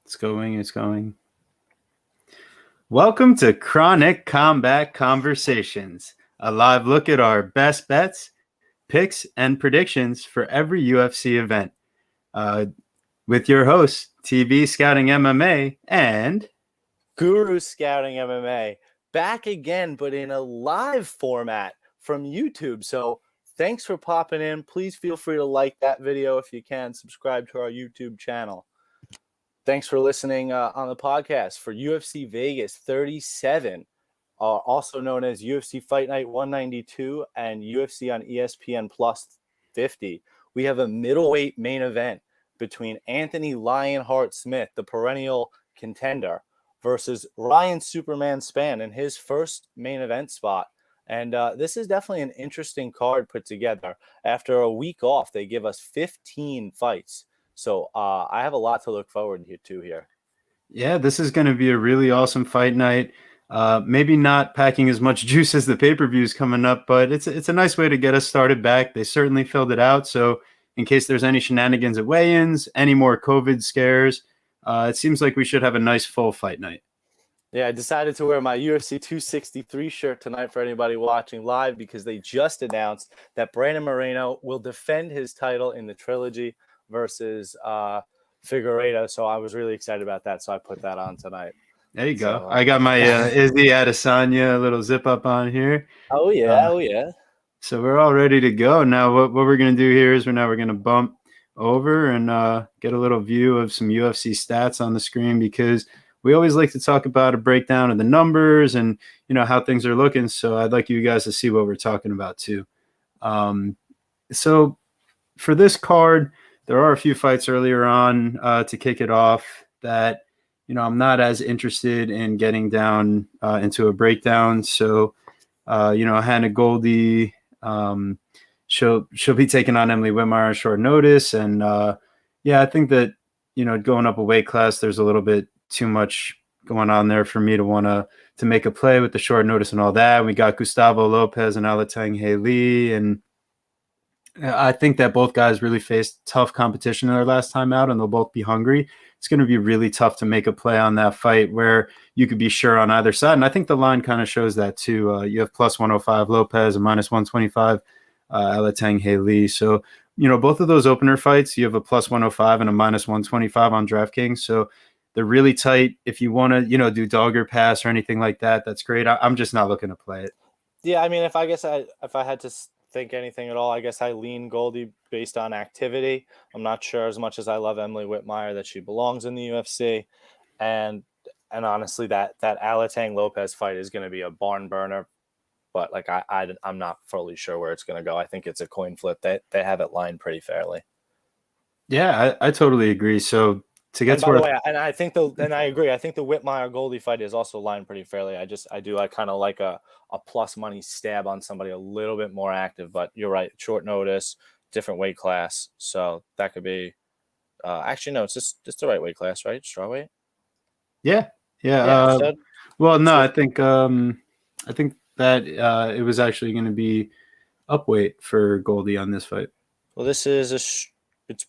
It's going, it's going. Welcome to Chronic Combat Conversations, a live look at our best bets, picks, and predictions for every UFC event. With your hosts, TBScoutingMMA and GuruScoutingMMA. Back again, but in a live format from YouTube. So thanks for popping in. Please feel free to like that video if you can. Subscribe to our YouTube channel. Thanks for listening on the podcast for UFC Vegas 37, also known as UFC Fight Night 192 and UFC on ESPN Plus 50. We have a middleweight main event between Anthony Lionheart Smith, the perennial contender, versus Ryan Superman Spann in his first main event spot. And this is definitely an interesting card put together. After a week off, they give us 15 fights. So I have a lot to look forward to here. Yeah, this is going to be a really awesome fight night. Maybe not packing as much juice as the pay-per-views coming up, but it's a nice way to get us started back. They certainly filled it out. So in case there's any shenanigans at weigh-ins, any more COVID scares, it seems like we should have a nice full fight night. Yeah, I decided to wear my UFC 263 shirt tonight for anybody watching live because they just announced that Brandon Moreno will defend his title in the trilogy versus Figueiredo. So I was really excited about that. So I put that on tonight. There you go. I got my Izzy Adesanya little zip up on here. Oh, yeah. Oh, yeah. So we're all ready to go. Now what we're going to do here is we're going to bump over and get a little view of some UFC stats on the screen because we always like to talk about a breakdown of the numbers and, how things are looking. So I'd like you guys to see what we're talking about too. So for this card, there are a few fights earlier on to kick it off that, I'm not as interested in getting down into a breakdown. So, Hannah Goldie, she'll be taking on Emily Whitmire on short notice. And I think that, going up a weight class, there's a little bit too much going on there for me to want to make a play with the short notice and all that. We got Gustavo Lopez and Alateng Haley, and I think that both guys really faced tough competition in their last time out, and they'll both be hungry. It's going to be really tough to make a play on that fight where you could be sure on either side. And I think the line kind of shows that too. You have plus 105 Lopez and minus 125 Alateng Haley. So, both of those opener fights, you have a plus 105 and a minus 125 on DraftKings. So they're really tight. If you want to, do dog or pass or anything like that, that's great. I'm just not looking to play it. Yeah, I mean, if I had to think anything at all, I guess I lean Goldie based on activity. I'm not sure, as much as I love Emily Whitmire, that she belongs in the UFC. And honestly, that Alateng Lopez fight is going to be a barn burner. But I'm not fully sure where it's going to go. I think it's a coin flip. They have it lined pretty fairly. Yeah, I totally agree. So to get to where, I agree. I think the Whitmire Goldie fight is also lined pretty fairly. I kind of like a plus money stab on somebody a little bit more active. But you're right, short notice, different weight class, so that could be. Actually, no, it's just the right weight class, right? Strawweight. Yeah. Well, no, I think that it was actually going to be upweight for Goldie on this fight. Well, this is it is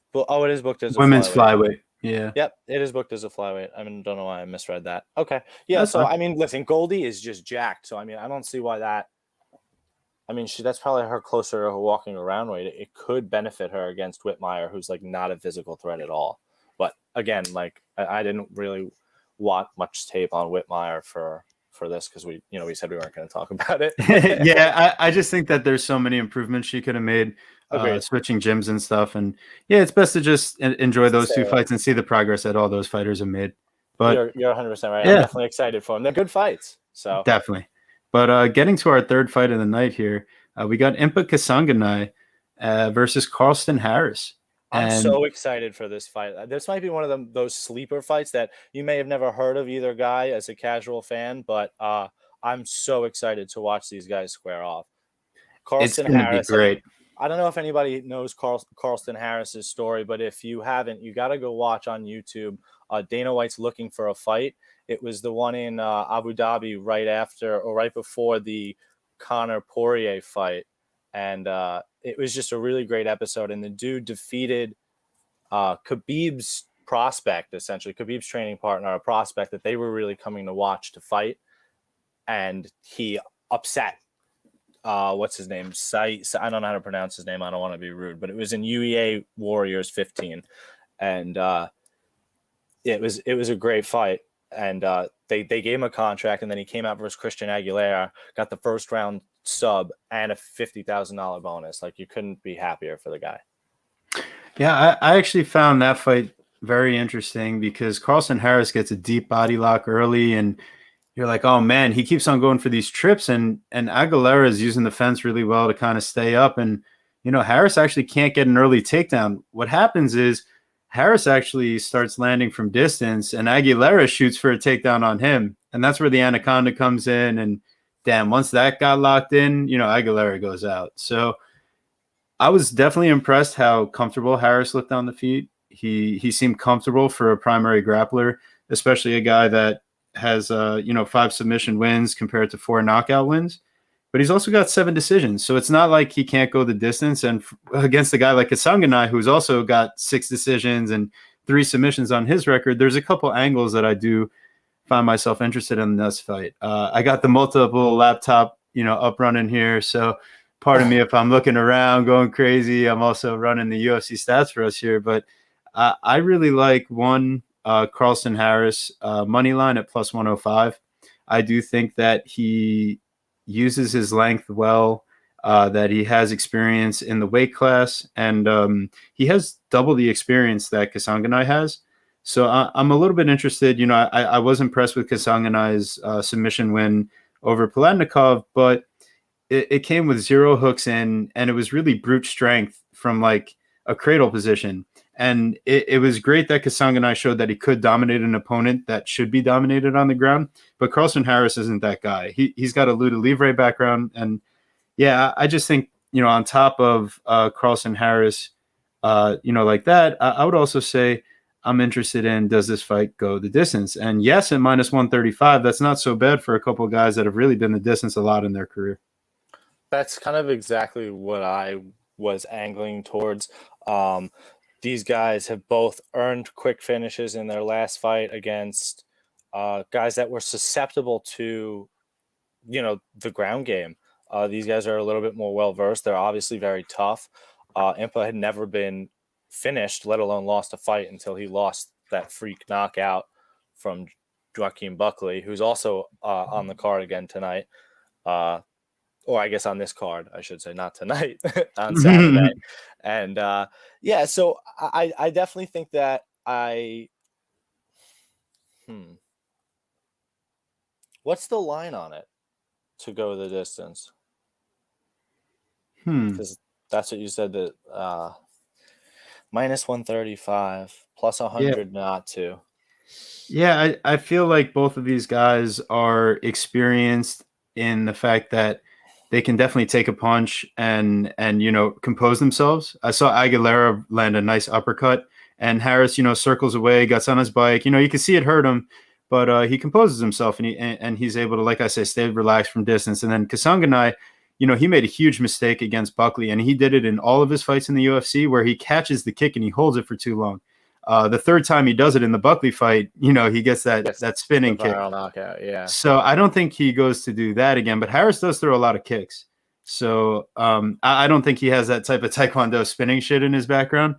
booked as a women's flyweight. Yeah. Yep, it is booked as a flyweight. I mean, don't know why I misread that. Okay. Yeah, that's fine. I mean, listen, Goldie is just jacked. So, I mean, I don't see why that. I mean, that's probably her closer to her walking around weight. It could benefit her against Whitmire, who's not a physical threat at all. But again, I didn't really want much tape on Whitmire for this because we said we weren't going to talk about it. Yeah, I just think that there's so many improvements she could have made. Switching gyms and stuff, and it's best to just enjoy those two fights and see the progress that all those fighters have made. But you're 100% right. Yeah. I'm definitely excited for them. They're good fights. So definitely. But getting to our third fight of the night here, we got Impa Kasanganay versus Carlston Harris. I'm so excited for this fight. This might be one of those sleeper fights that you may have never heard of either guy as a casual fan, but I'm so excited to watch these guys square off. Carlston Harris, be great. I don't know if anybody knows Carlston Harris's story, but if you haven't, you got to go watch on YouTube. Dana White's Looking for a Fight. It was the one in Abu Dhabi right before the Conor Poirier fight. And it was just a really great episode. And the dude defeated Khabib's prospect, essentially Khabib's training partner, a prospect that they were really coming to watch to fight, and he upset what's his name? I don't know how to pronounce his name. I don't want to be rude, but it was in UEA Warriors 15, and it was a great fight. And they gave him a contract, and then he came out versus Christian Aguilera, got the first round sub and a $50,000 bonus. Like, you couldn't be happier for the guy. Yeah, I actually found that fight very interesting because Carlson Harris gets a deep body lock early, and you're like, oh man, he keeps on going for these trips, and Aguilera is using the fence really well to kind of stay up, and Harris actually can't get an early takedown. What happens is Harris actually starts landing from distance, and Aguilera shoots for a takedown on him, and that's where the anaconda comes in. And damn, once that got locked in, Aguilera goes out. So I was definitely impressed how comfortable Harris looked on the feet. He seemed comfortable for a primary grappler, especially a guy that has 5 submission wins compared to 4 knockout wins. But he's also got 7 decisions, so it's not like he can't go the distance. And against a guy like Kasanganay, who's also got 6 decisions and 3 submissions on his record, there's a couple angles that I do find myself interested in this fight. I got the multiple laptop, up running here, so pardon me if I'm looking around going crazy. I'm also running the UFC stats for us here, but I really like one Carlson Harris money line at plus 105. I do think that he uses his length well, that he has experience in the weight class, and he has double the experience that Kasanganay has. So I'm a little bit interested. I was impressed with Kasanganay's submission win over Palatnikov, but it came with 0 hooks in, and it was really brute strength from like a cradle position. And it was great that Kasanganay showed that he could dominate an opponent that should be dominated on the ground. But Carlson Harris isn't that guy. He's got a luta livre background. And yeah, I just think, on top of Carlson Harris, like that, I would also say I'm interested in, does this fight go the distance? And yes, at minus 135, that's not so bad for a couple of guys that have really been the distance a lot in their career. That's kind of exactly what I was angling towards. These guys have both earned quick finishes in their last fight against guys that were susceptible to, the ground game. These guys are a little bit more well-versed. They're obviously very tough. Impa had never been finished, let alone lost a fight, until he lost that freak knockout from Joaquin Buckley, who's also on the card again tonight. Or I guess on this card, I should say, not tonight, on Saturday. And so I definitely think that what's the line on it to go the distance? Because that's what you said, that minus 135, plus 100 not to. Yeah, I feel like both of these guys are experienced in the fact that they can definitely take a punch and compose themselves. I saw Aguilera land a nice uppercut, and Harris, circles away, gets on his bike. You can see it hurt him, but he composes himself, and he's able to, like I say, stay relaxed from distance. And then Kasanganay, he made a huge mistake against Buckley, and he did it in all of his fights in the UFC, where he catches the kick and he holds it for too long. The third time he does it in the Buckley fight, he gets that spinning kick. Knockout, yeah. So I don't think he goes to do that again, but Harris does throw a lot of kicks. So I don't think he has that type of Taekwondo spinning shit in his background.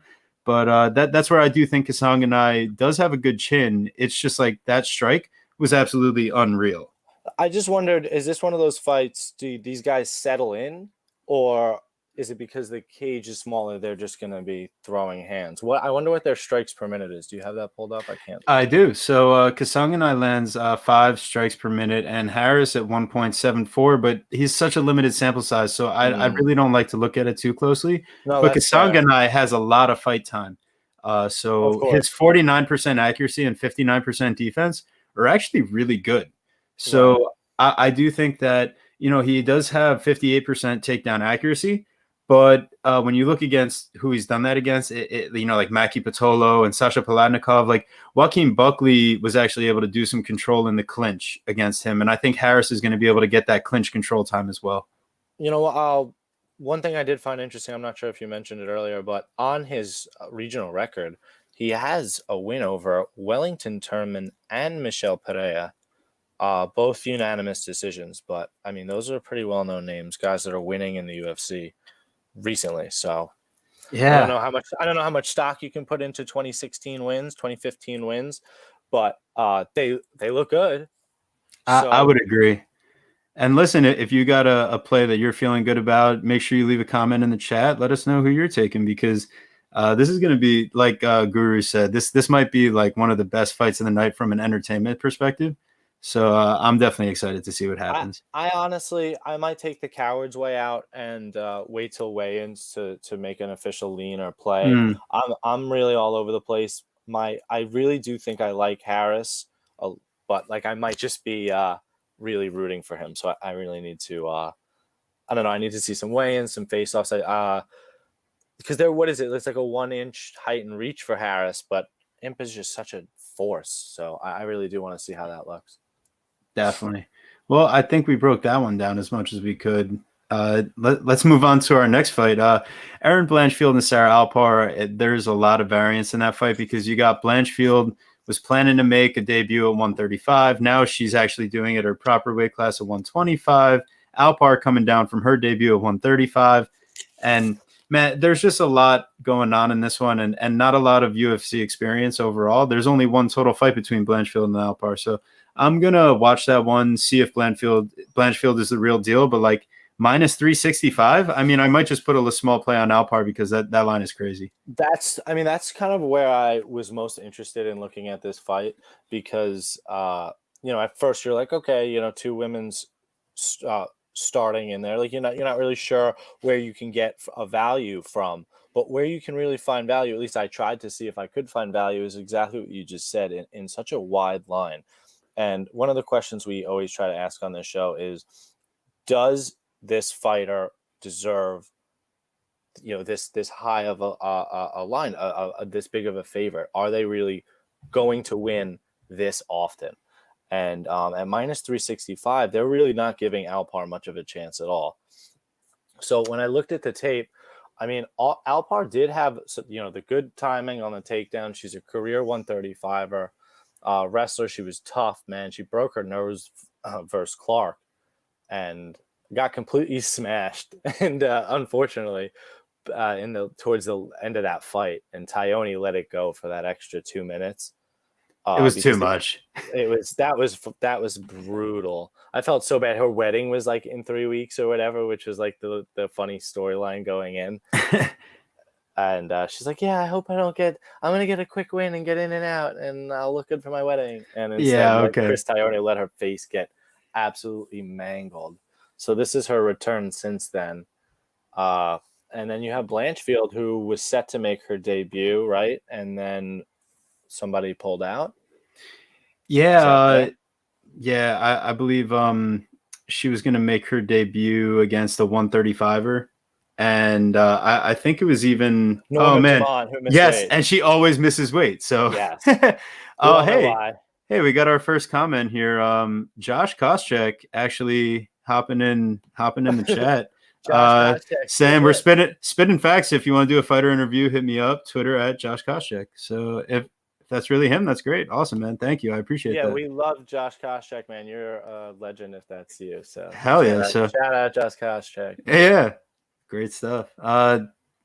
But that's where I do think Kasanganay does have a good chin. It's just like that strike was absolutely unreal. I just wondered, is this one of those fights, do these guys settle in, or is it because the cage is smaller, they're just going to be throwing hands? I wonder what their strikes per minute is. Do you have that pulled up? I can't. I do. So Kasanganay lands 5 strikes per minute, and Harris at 1.74, but he's such a limited sample size, so I really don't like to look at it too closely. No, but Kasanganay has a lot of fight time. So his 49% accuracy and 59% defense are actually really good. So I do think that, he does have 58% takedown accuracy. But when you look against who he's done that against, like Maki Pitolo and Sasha Palatnikov, like Joaquin Buckley was actually able to do some control in the clinch against him. And I think Harris is going to be able to get that clinch control time as well. One thing I did find interesting, I'm not sure if you mentioned it earlier, but on his regional record, he has a win over Wellington Turman and Michel Pereira. Both unanimous decisions, but I mean, those are pretty well-known names, guys that are winning in the UFC recently. So Yeah, I don't know how much stock you can put into 2016 wins, 2015 wins, but they look good. I would agree. And listen, if you got a play that you're feeling good about, make sure you leave a comment in the chat. Let us know who you're taking, because this is going to be, like Guru said, this might be like one of the best fights of the night from an entertainment perspective. So I'm definitely excited to see what happens. I honestly, I might take the coward's way out and wait till weigh-ins to make an official lean or play. I'm really all over the place. I really do think I like Harris, but like I might just be really rooting for him. So I really need to I don't know. I need to see some weigh-ins, some face-offs. Because what is it? It's like a 1-inch height and reach for Harris, but Imp is just such a force. So I really do want to see how that looks. Definitely. Well, I think we broke that one down as much as we could. Let's move on to our next fight. Erin Blanchfield and Sarah Alpar. There's a lot of variance in that fight, because you got Blanchfield was planning to make a debut at 135. Now she's actually doing it her proper weight class at 125. Alpar coming down from her debut at 135. And man, there's just a lot going on in this one, and not a lot of UFC experience overall. There's only one total fight between Blanchfield and Alpar. So I'm going to watch that one, see if Blanchfield is the real deal. But like minus 365, I mean, I might just put a small play on Alpar, because that line is crazy. That's kind of where I was most interested in looking at this fight, because, at first you're like, okay, two women's starting in there. Like you're not really sure where you can get a value from, but where you can really find value, at least I tried to see if I could find value, is exactly what you just said, in such a wide line. And one of the questions we always try to ask on this show is, does this fighter deserve, this high of a line, this big of a favorite? Are they really going to win this often? And at minus 365, they're really not giving Alpar much of a chance at all. So when I looked at the tape, I mean, Alpar did have, the good timing on the takedown. She's a career 135er. Wrestler. She was tough, man. She broke her nose versus Clark and got completely smashed. And unfortunately, towards the end of that fight, and Tyone let it go for that extra 2 minutes. It was too much. That was brutal. I felt so bad. Her wedding was like in 3 weeks or whatever, which was like the funny storyline going in. And she's like, yeah, I hope I'm going to get a quick win and get in and out, and I'll look good for my wedding. And instead, Chris Tyone let her face get absolutely mangled. So this is her return since then. And then you have Blanchfield, who was set to make her debut, right? And then somebody pulled out. Yeah. I believe she was going to make her debut against the 135er. And I think it was even Jamon, who missed weight. And she always misses weight. So yes. Hey, we got our first comment here. Josh Koscheck actually hopping in the chat. Saying we're spitting facts. If you want to do a fighter interview, hit me up, Twitter at Josh Koscheck. So if that's really him, that's great. Awesome, man. Thank you. I appreciate that. Yeah, we love Josh Koscheck, man. You're a legend if that's you. So hell yeah. Shout out Josh Koscheck. Yeah. Great stuff.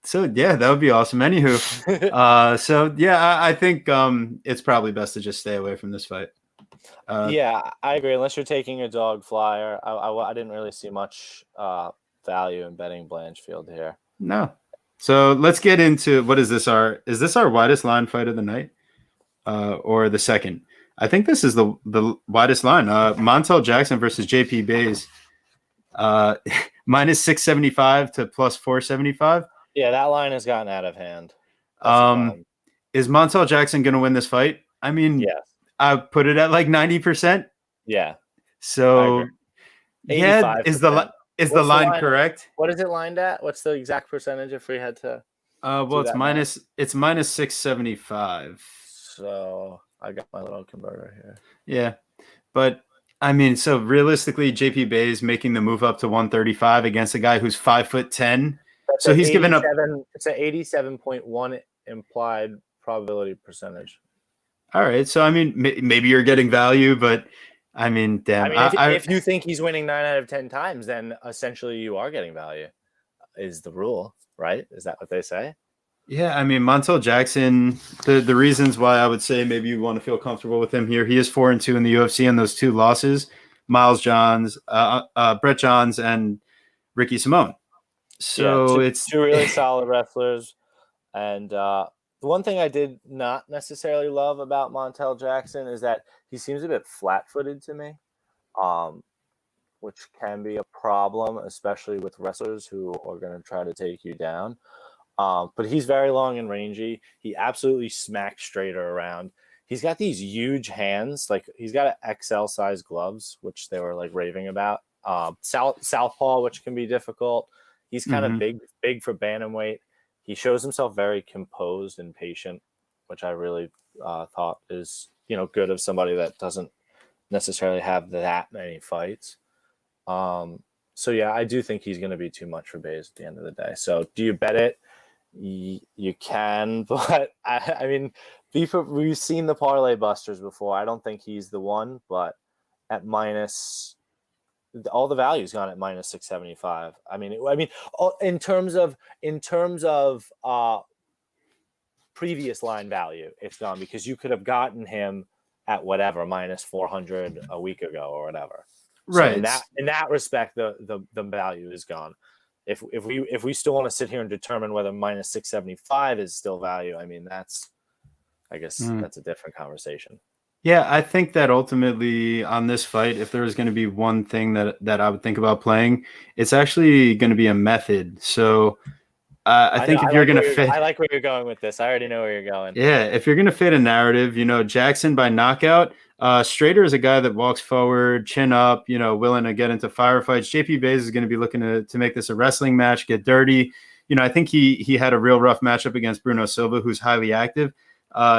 So yeah, that would be awesome. Anywho, I think it's probably best to just stay away from this fight. Yeah, I agree. Unless you're taking a dog flyer, I didn't really see much value in betting Blanchfield here. No. So let's get into what is this? Is this our widest line fight of the night, or the second? I think this is the widest line. Montel Jackson versus JP Bays. Minus 675 to plus 475. Yeah, that line has gotten out of hand. Is Montel Jackson going to win this fight? I mean, yes. I put it at like 90%. Yeah. So, yeah, is the line correct? What is it lined at? What's the exact percentage if we had to? It's minus 675. So I got my little converter here. Yeah, but I mean, so realistically, JP Bays making the move up to 135 against a guy who's 5'10". So he's given up. It's an 87.1 implied probability percentage. All right. So, I mean, maybe you're getting value, but I mean, damn. I mean, if you think he's winning 9 out of 10 times, then essentially you are getting value, is the rule, right? Is that what they say? Yeah, I mean, Montel Jackson, the reasons why I would say maybe you want to feel comfortable with him here, he is 4-2 in the UFC, and those 2 losses, Miles Johns, Brett Johns, and Ricky Simone. So it's 2 really solid wrestlers. And the one thing I did not necessarily love about Montel Jackson is that he seems a bit flat-footed to me, which can be a problem, especially with wrestlers who are going to try to take you down. But he's very long and rangy. He absolutely smacks straighter around. He's got these huge hands. Like, he's got an XL size gloves, which they were like raving about. Southpaw, which can be difficult. He's kind of big for bantamweight. He shows himself very composed and patient, which I really thought is, good of somebody that doesn't necessarily have that many fights. So yeah, I do think he's going to be too much for Bays at the end of the day. So do you bet it? You can, but I mean, we've seen the parlay busters before. I don't think he's the one, but at minus, all the value's gone at minus 675. I mean, in terms of previous line value, it's gone, because you could have gotten him at whatever minus 400 a week ago or whatever. right. So in that respect, the value is gone. If we still want to sit here and determine whether minus 675 is still value, I mean, that's a different conversation. Yeah, I think that ultimately on this fight, if there was going to be one thing that I would think about playing, it's actually going to be a method. So I think if you're going to fit, I like where you're going with this. I already know where you're going. Yeah, if you're going to fit a narrative, Jackson by knockout. Strader is a guy that walks forward, chin up, willing to get into firefights. JP Bays is going to be looking to make this a wrestling match, get dirty. I think he had a real rough matchup against Bruno Silva, who's highly active.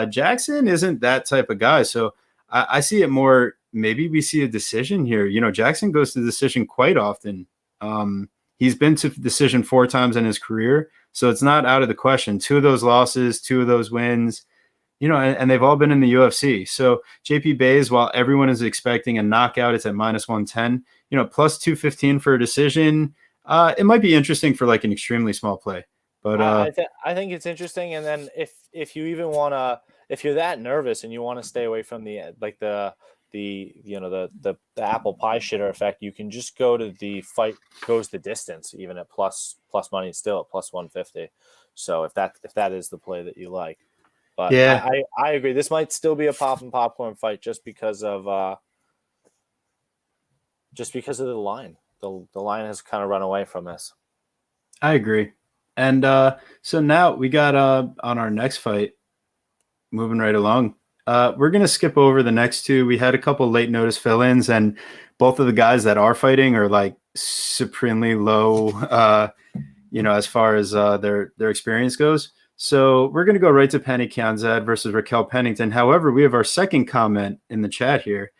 Jackson isn't that type of guy. So I see it more, maybe we see a decision here. Jackson goes to decision quite often. He's been to decision 4 times in his career. So it's not out of the question. 2 of those losses, 2 of those wins, and they've all been in the UFC. So JP Bays, while everyone is expecting a knockout, it's at minus 110, plus 215 for a decision. It might be interesting for like an extremely small play, but I think it's interesting. And then if you even want to, if you're that nervous and you want to stay away from the apple pie shitter effect, you can just go to the fight goes the distance, even at plus money, still at plus 150. So if that is the play that you like. But yeah, I agree. This might still be a pop and popcorn fight just because of the line. The line has kind of run away from us. I agree. And so now we got on our next fight, moving right along. We're going to skip over the next 2. We had a couple late notice fill-ins, and both of the guys that are fighting are like supremely low, as far as their experience goes. So we're going to go right to Penny Kianzad versus Raquel Pennington. However, we have our second comment in the chat here.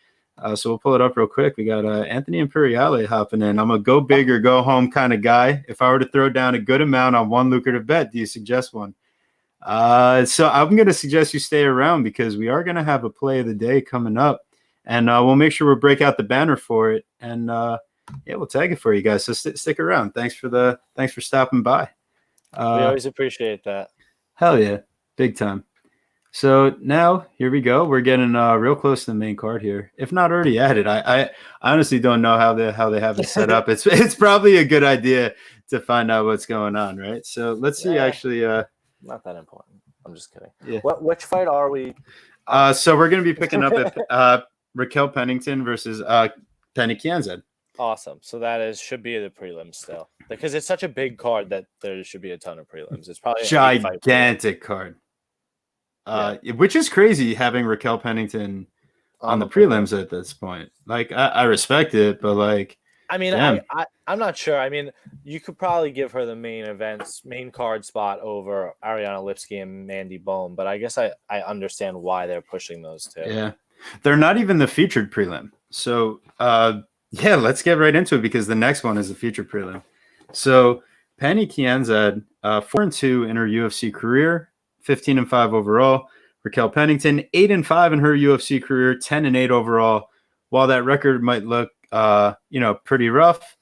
So we'll pull it up real quick. We got Anthony Imperiale hopping in. I'm a go big or go home kind of guy. If I were to throw down a good amount on one lucrative bet, do you suggest one? So I'm going to suggest you stay around, because we are going to have a play of the day coming up, and we'll make sure we break out the banner for it, and we'll tag it for you guys. So stick around. Thanks for stopping by. We always appreciate that. Hell yeah, big time. So now here we go. We're getting real close to the main card here, if not already at it. I honestly don't know how they have it set up. It's probably a good idea to find out what's going on, right? So let's see. Actually, not that important. I'm just kidding. Yeah. Which fight are we? So we're going to be picking up at Raquel Pennington versus Penny Kianzad. Awesome. So that should be the prelims still, because it's such a big card that there should be a ton of prelims. It's probably gigantic card. Which is crazy having Raquel Pennington on the prelims at this point. Like, I respect it, but like, I mean, I'm not sure. I mean, you could probably give her the main card spot over Ariana Lipski and Mandy Bohm, but I guess I understand why they're pushing those 2. Yeah. They're not even the featured prelim. So, let's get right into it, because the next one is the featured prelim. So Penny Kianzad, 4-2 in her UFC career, 15-5 overall. Raquel Pennington, 8-5 in her UFC career, 10-8 overall. While that record might look, pretty rough,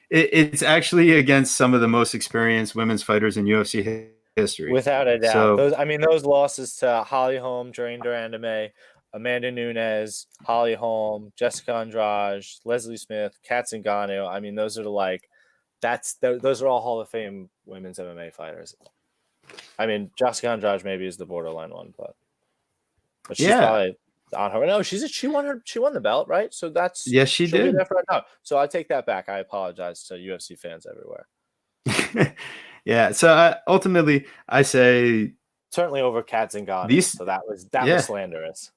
it's actually against some of the most experienced women's fighters in UFC history. Without a doubt. So, those losses to Holly Holm, Doreen Durandame, Amanda Nunes, Holly Holm, Jessica Andrade, Leslie Smith, Kasanganay. I mean, those are those are all Hall of Fame women's MMA fighters. I mean, Jessica Andrade maybe is the borderline one, but she's probably on her. No, she won the belt, right? So that's she did. No, so I take that back. I apologize to UFC fans everywhere. Yeah. So ultimately, I say certainly over Kasanganay. So that was slanderous.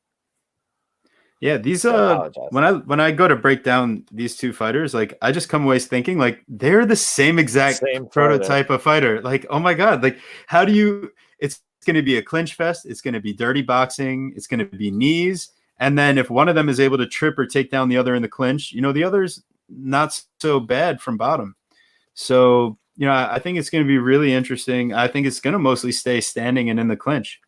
Yeah, these when I go to break down these two fighters, like I just come away thinking like they're the same exact prototype of fighter. Like, oh my God, like how do you it's going to be a clinch fest, it's going to be dirty boxing, it's going to be knees, and then if one of them is able to trip or take down the other in the clinch, the other's not so bad from bottom. So, I think it's going to be really interesting. I think it's going to mostly stay standing and in the clinch.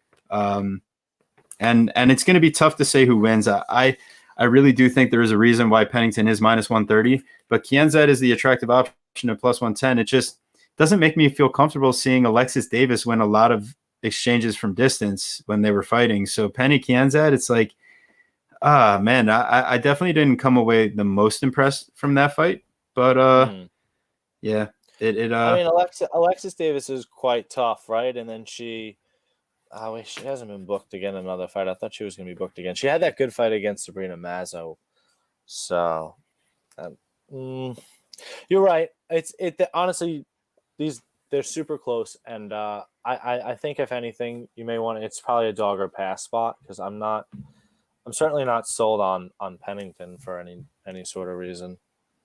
And it's going to be tough to say who wins. I really do think there is a reason why Pennington is -130, but Kianzad is the attractive option at +110. It just doesn't make me feel comfortable seeing Alexis Davis win a lot of exchanges from distance when they were fighting. So Penny Kianzad, it's like, man, I definitely didn't come away the most impressed from that fight. But yeah, I mean, Alexis Davis is quite tough, right? And then she hasn't been booked again in another fight. I thought she was going to be booked again. She had that good fight against Sabrina Mazzo. So, you're right. Honestly, they're super close, and I think if anything, you may want it's probably a dog or pass spot because I'm certainly not sold on Pennington for any sort of reason.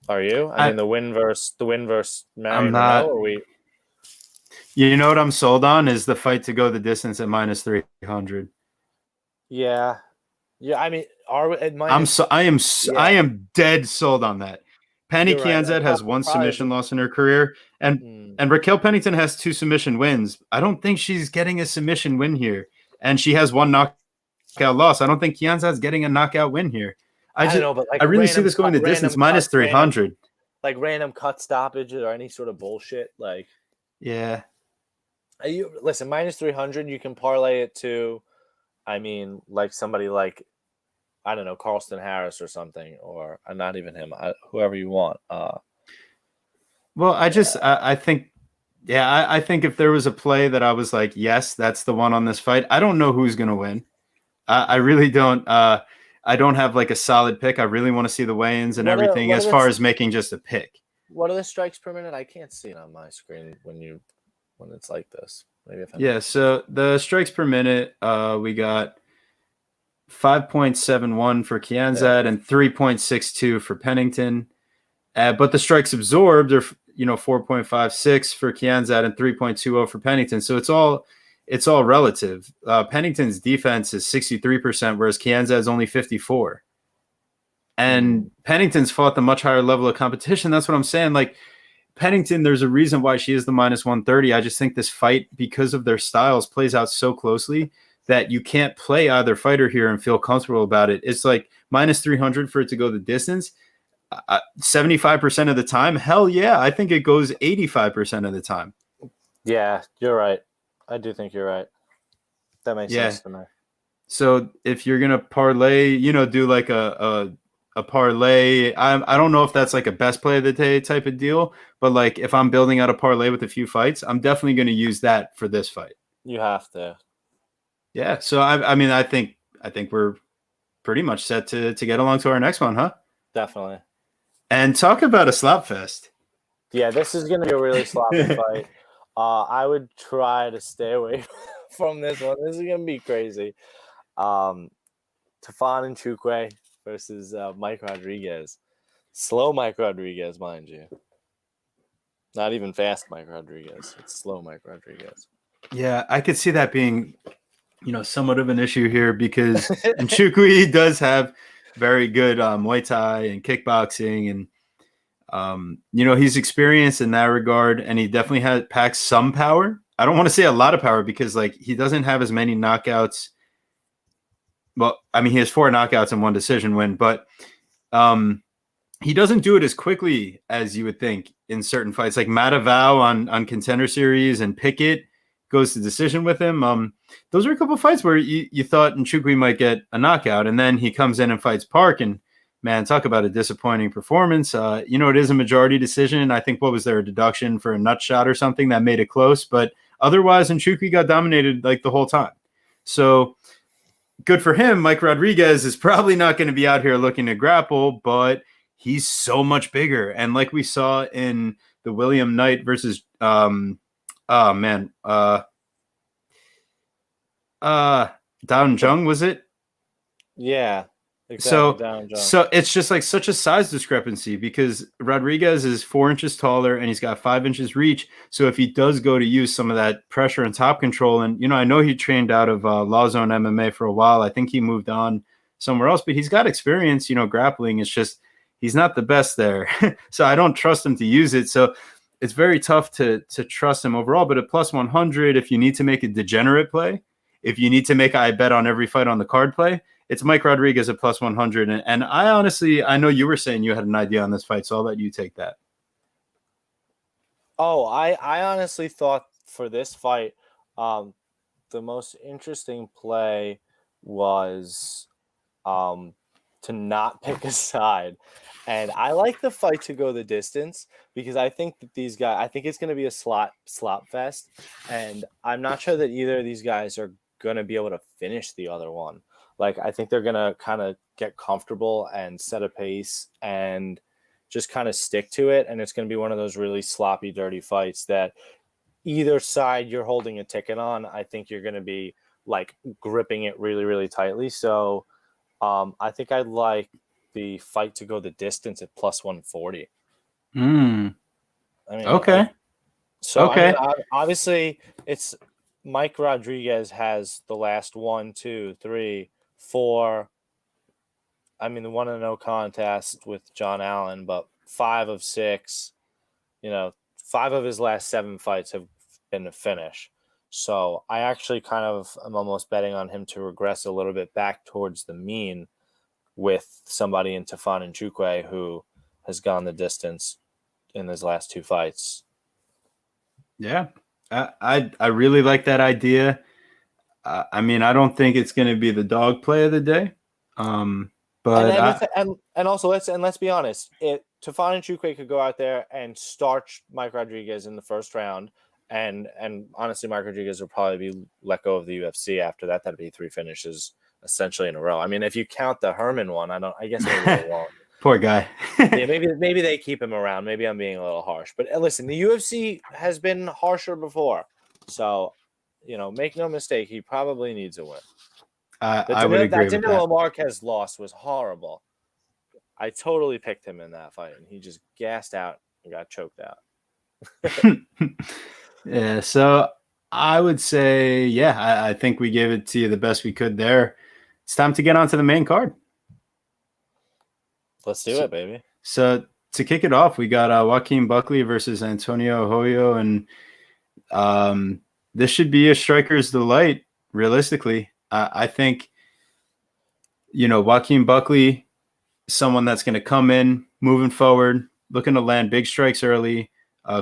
Are you? I mean, the win versus Marion Renaud, or we. You know what I'm sold on is the fight to go the distance at -300. Yeah. I mean, I am dead sold on that. Penny Kianzad has one submission loss in her career, and Raquel Pennington has 2 submission wins. I don't think she's getting a submission win here, and she has 1 knockout loss. I don't think Kianzad's getting a knockout win here. I don't know, but I really see this going the distance -300. Like random cut stoppage or any sort of bullshit, like. Yeah. Listen, -300, you can parlay it to, I mean, like somebody like, I don't know, Carlston Harris or something, or not even him, whoever you want. Well, I think, I think if there was a play that I was like, yes, that's the one on this fight, I don't know who's going to win. I really don't. I don't have like a solid pick. I really want to see the weigh-ins and everything as far as making just a pick. What are the strikes per minute? I can't see it on my screen when it's like this. So the strikes per minute, we got 5.71 for Kianzad and 3.62 for Pennington. But the strikes absorbed are 4.56 for Kianzad and 3.20 for Pennington. So it's all relative. Pennington's defense is 63%, whereas Kianzad's only 54%. And Pennington's fought the much higher level of competition. That's what I'm saying. Like Pennington, there's a reason why she is the -130. I just think this fight, because of their styles, plays out so closely that you can't play either fighter here and feel comfortable about it. It's like -300 for it to go the distance. 75% of the time, hell yeah, I think it goes 85% of the time. Yeah, you're right. I do think you're right. That makes sense to me. So if you're gonna parlay, do like a parlay. I don't know if that's like a best play of the day type of deal, but like if I'm building out a parlay with a few fights, I'm definitely going to use that for this fight. You have to. Yeah. So I mean, I think we're pretty much set to get along to our next one, huh? Definitely. And talk about a slop fest. Yeah, this is going to be a really sloppy fight. I would try to stay away from this one. This is going to be crazy. Tafon Nchukwi versus Mike Rodriguez. Slow Mike Rodriguez, mind you. Not even fast Mike Rodriguez. It's slow Mike Rodriguez. Yeah, I could see that being, somewhat of an issue here because Nchukwi does have very good Muay Thai and kickboxing, and he's experienced in that regard, and he definitely packs some power. I don't want to say a lot of power because like he doesn't have as many knockouts. Well, I mean, he has 4 knockouts and 1 decision win, but he doesn't do it as quickly as you would think in certain fights. Like Matavao on Contender Series and Pickett goes to decision with him. Those are a couple of fights where you thought Nchukwi might get a knockout, and then he comes in and fights Park, and man, talk about a disappointing performance. It is a majority decision. I think what was there, a deduction for a nut shot or something that made it close, but otherwise Nchukwi got dominated like the whole time. So good for him. Mike Rodriguez is probably not going to be out here looking to grapple, but he's so much bigger. And like we saw in the William Knight versus Down Jung, was it? Yeah. Exactly. So it's just like such a size discrepancy because Rodriguez is 4 inches taller and he's got 5 inches reach. So if he does go to use some of that pressure and top control, and I know he trained out of Law Zone MMA for a while. I think he moved on somewhere else, but he's got experience, grappling. It's just he's not the best there. So I don't trust him to use it. So it's very tough to trust him overall. But at plus 100, if you need to make a degenerate play, if you need to make I bet on every fight on the card play, it's Mike Rodriguez at plus 100. And I know you were saying you had an idea on this fight, so I'll let you take that. Oh, I honestly thought for this fight, the most interesting play was to not pick a side. And I like the fight to go the distance because I think that these guys, I think it's going to be a slop fest. And I'm not sure that either of these guys are going to be able to finish the other one. Like, I think they're going to kind of get comfortable and set a pace and just kind of stick to it. And it's going to be one of those really sloppy, dirty fights that either side you're holding a ticket on, I think you're going to be like gripping it really, really tightly. So I think I'd like the fight to go the distance at plus 140. Okay. Obviously, it's Mike Rodriguez has the last 1, 2, 3, 4. I mean, the 1-0 contest with John Allen, but 5 of 6. 5 of his last 7 fights have been a finish. So I actually kind of am almost betting on him to regress a little bit back towards the mean with somebody in Tafon Nchukwi who has gone the distance in his last 2 fights. Yeah, I really like that idea. I mean, I don't think it's going to be the dog play of the day. But let's be honest, Tafon Nchukwi could go out there and starch Mike Rodriguez in the first round. And honestly, Mike Rodriguez will probably be let go of the UFC after that. That'd be 3 finishes essentially in a row. I mean, if you count the Herman one, I guess maybe they won't. Poor guy. Yeah, maybe they keep him around. Maybe I'm being a little harsh. But listen, the UFC has been harsher before. So, make no mistake, he probably needs a win. I would agree with that. Danilo Marquez loss was horrible. I totally picked him in that fight, and he just gassed out and got choked out. Yeah, so I would say, I think we gave it to you the best we could there. It's time to get onto the main card. Let's do it, baby. So to kick it off, we got Joaquin Buckley versus Antonio Arroyo, and this should be a striker's delight, realistically. I think, Joaquin Buckley, someone that's going to come in, moving forward, looking to land big strikes early,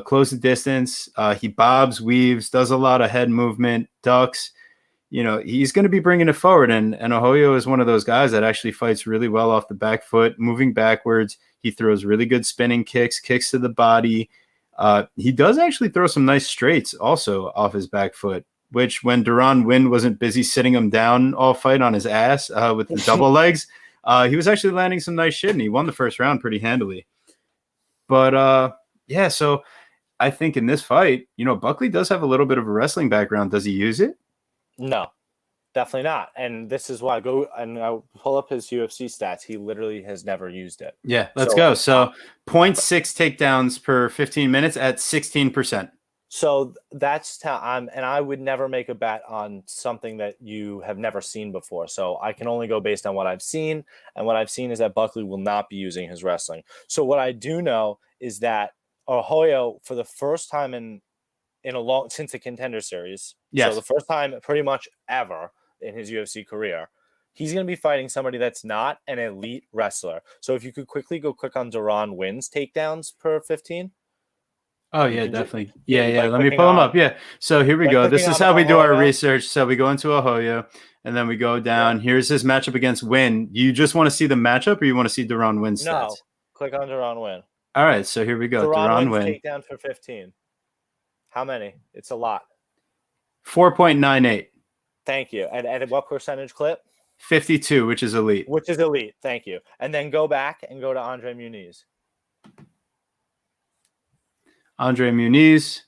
close the distance. He bobs, weaves, does a lot of head movement, ducks. He's going to be bringing it forward. And Arroyo is one of those guys that actually fights really well off the back foot, moving backwards. He throws really good spinning kicks to the body. He does actually throw some nice straights also off his back foot, which when Duran Wynn wasn't busy sitting him down all fight on his ass with the double legs, he was actually landing some nice shit, and he won the first round pretty handily. But, so I think in this fight, Buckley does have a little bit of a wrestling background. Does he use it? No, definitely not. And this is why I'll pull up his UFC stats. He literally has never used it. Yeah, let's go. So 0.6 takedowns per 15 minutes at 16%. So that's and I would never make a bet on something that you have never seen before. So I can only go based on what I've seen. And what I've seen is that Buckley will not be using his wrestling. So what I do know is that Arroyo, for the first time in since the Contender Series. Yes. So the first time pretty much ever in his UFC career. He's going to be fighting somebody that's not an elite wrestler. So if you could quickly go click on Duran wins takedowns per 15. Oh, yeah, definitely. Yeah, Yeah. by Let me clicking pull them on- up. Yeah. So here we by go. This clicking is on how we do our Arroyo. research. So we go into Arroyo, and then we go down. Here's his matchup against Win. You just want to see the matchup, or you want to see Duran Win stats? No, click on Duran win. All right. So here we go. Duran Duran wins Win. takedowns for 15. How many? It's a lot. 4.98. Thank you. And what percentage clip? 52, which is elite. Which is elite. Thank you. And then go back and go to Andre Muniz. Andre Muniz.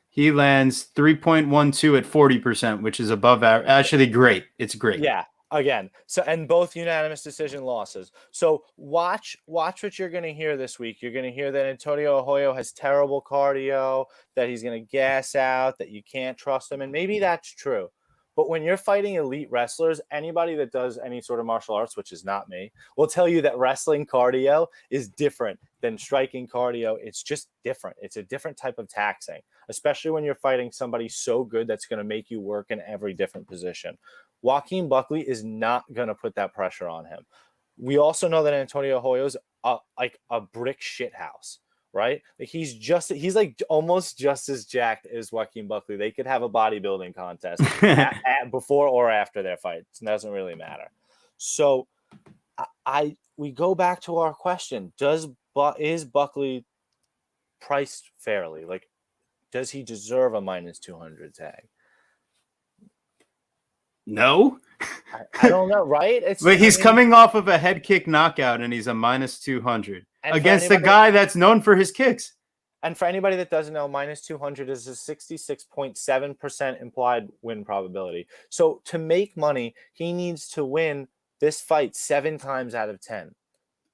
He lands 3.12 at 40%, which is above average. Actually, great. It's great. Yeah. Again, so and both unanimous decision losses. So watch what you're going to hear this week. You're going to hear that Antonio Arroyo has terrible cardio, that he's going to gas out, that you can't trust him, and maybe that's true. But when you're fighting elite wrestlers, anybody that does any sort of martial arts, which is not me, will tell you that wrestling cardio is different than striking cardio. It's just different. It's a different type of taxing, especially when you're fighting somebody so good that's going to make you work in every different position. Joaquin Buckley is not going to put that pressure on him. We also know that Antonio Arroyo's like a brick shit house, right? Like he's like almost just as jacked as Joaquin Buckley. They could have a bodybuilding contest before or after their fights. It doesn't really matter. So we go back to our question: is Buckley priced fairly? Like, does he deserve a -200 tag? No. I don't know, right? But he's coming off of a head kick knockout, and he's a -200 against a guy that's known for his kicks. And for anybody that doesn't know, -200 is a 66.7% implied win probability. So to make money, he needs to win this fight 7 times out of 10.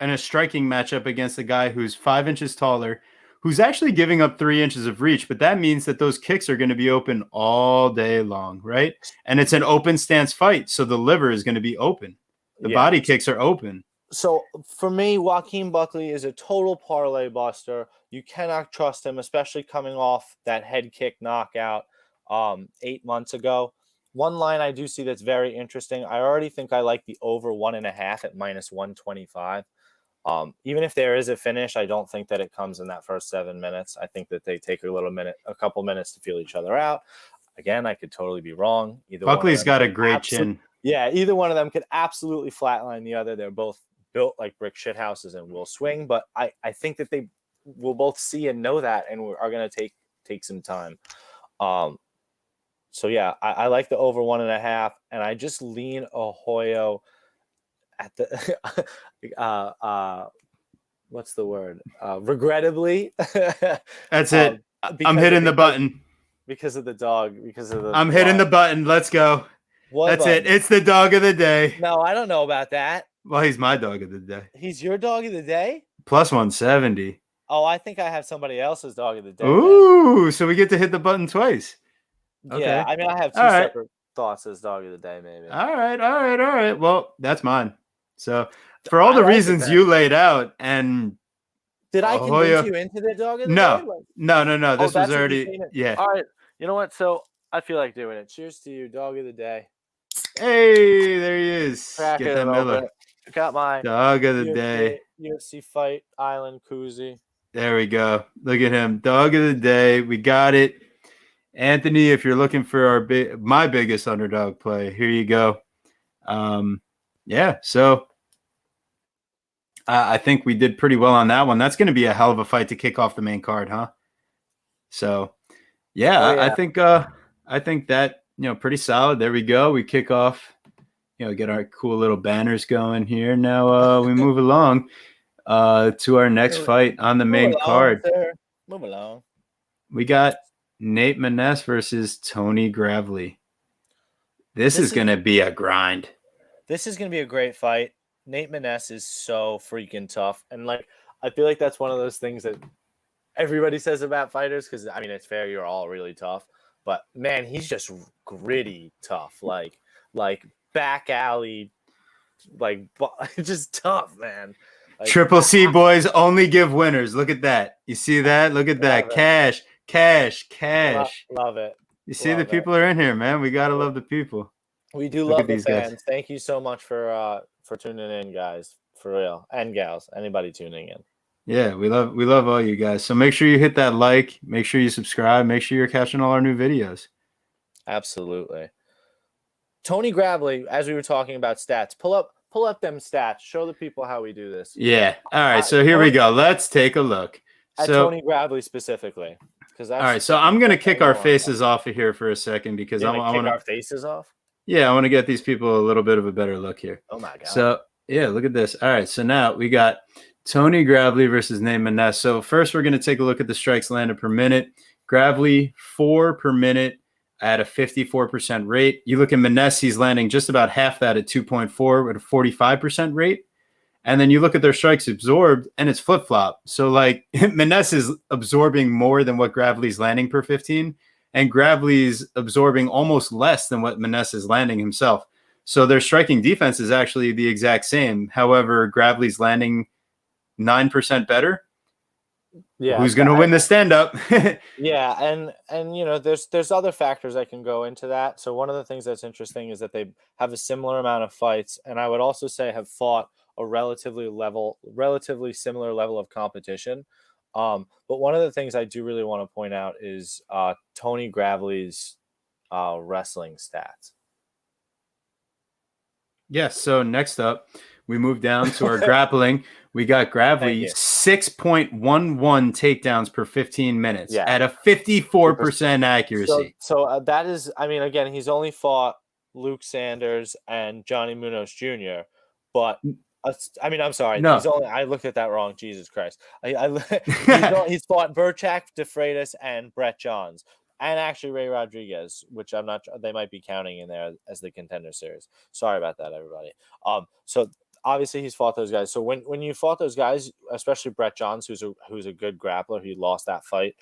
And a striking matchup against a guy who's 5 inches taller, who's actually giving up 3 inches of reach, but that means that those kicks are going to be open all day long, right? And it's an open stance fight, so the liver is going to be open. The body kicks are open. So for me, Joaquin Buckley is a total parlay buster. You cannot trust him, especially coming off that head kick knockout 8 months ago. One line I do see that's very interesting. I already think I like the over 1.5 at -125. Even if there is a finish, I don't think that it comes in that first 7 minutes. I think that they take a couple minutes to feel each other out. Again, I could totally be wrong. Buckley's got a great chin. Yeah, either one of them could absolutely flatline the other. They're both built like brick shit houses and will swing, but I think that they will both see and know that and are going to take some time. So yeah, I like the over 1.5, and I just lean Arroyo at the what's the word? Regrettably. That's it. I'm hitting the button. Because of the dog. I'm hitting the button. Let's go. That's it. It's the dog of the day. No, I don't know about that. Well, he's my dog of the day. He's your dog of the day? Plus 170. Oh, I think I have somebody else's dog of the day. Ooh, man. So we get to hit the button twice. Okay. Yeah, I mean, I have two separate thoughts as dog of the day, maybe. All right. Well, that's mine. So for all the reasons you laid out, and did I convince you into the dog of the day? No. This was already All right. You know what? So I feel like doing it. Cheers to you, dog of the day. Hey, there he is. Get that Miller. Got my dog of the day. UFC Fight Island koozie. There we go. Look at him. Dog of the day. We got it. Anthony, if you're looking for my biggest underdog play, here you go. So I think we did pretty well on that one. That's going to be a hell of a fight to kick off the main card, huh? So, I think that, pretty solid. There we go. We kick off, get our cool little banners going here. Now we move along to our next fight on the main card. Move along. We got Nate Maness versus Tony Gravely. This is going to be a grind. This is going to be a great fight. Nate Maness is so freaking tough. And I feel like that's one of those things that everybody says about fighters. Cause I mean, it's fair. You're all really tough, but man, he's just gritty tough. Like back alley, just tough, man. Triple C boys only give winners. Look at that. You see that? Look at that. Cash, cash, cash. Love it. You see the people are in here, man. We gotta love the people. We do love the fans. Thank you so much for tuning in, guys. For real, and gals, anybody tuning in. Yeah, we love all you guys. So make sure you hit that like. Make sure you subscribe. Make sure you're catching all our new videos. Absolutely. Tony Gravely, as we were talking about stats, pull up them stats. Show the people how we do this. Yeah. All right. So here we go. Let's take a look. At Tony Gravely specifically. All right. So I'm gonna kick our faces off of here for a second because I want our faces off. Yeah, I want to get these people a little bit of a better look here. Oh my god. So yeah, look at this. All right. So now we got Tony Gravely versus Maness. So first, we're going to take a look at the strikes landed per minute. Gravely 4 per minute at a 54% rate. You look at Maness, he's landing just about half that at 2.4 with a 45% rate. And then you look at their strikes absorbed, and it's flip-flop. So like Maness is absorbing more than what Gravely's landing per 15, and Gravely's absorbing almost less than what Maness is landing himself. So their striking defense is actually the exact same. However, Gravely's landing 9% better. Yeah, who's going to win the stand-up? Yeah, and you know, there's other factors that can go into that. So one of the things that's interesting is that they have a similar amount of fights, and I would also say have fought a relatively similar level of competition. But one of the things I do really want to point out is Tony Gravely's wrestling stats. Yes. So next up, we move down to our grappling. We got Gravely 6.11 takedowns per 15 minutes at a 54% accuracy. So that is, I mean, again, he's only fought Luke Sanders and Johnny Munoz Jr., but I mean, I'm sorry. No. I looked at that wrong. Jesus Christ. He's fought Burchak, DeFreitas, and Brett Johns. And actually Ray Rodriguez, which I'm not. They might be counting in there as the Contender Series. Sorry about that, everybody. So obviously he's fought those guys. So when you fought those guys, especially Brett Johns, who's a good grappler, he lost that fight.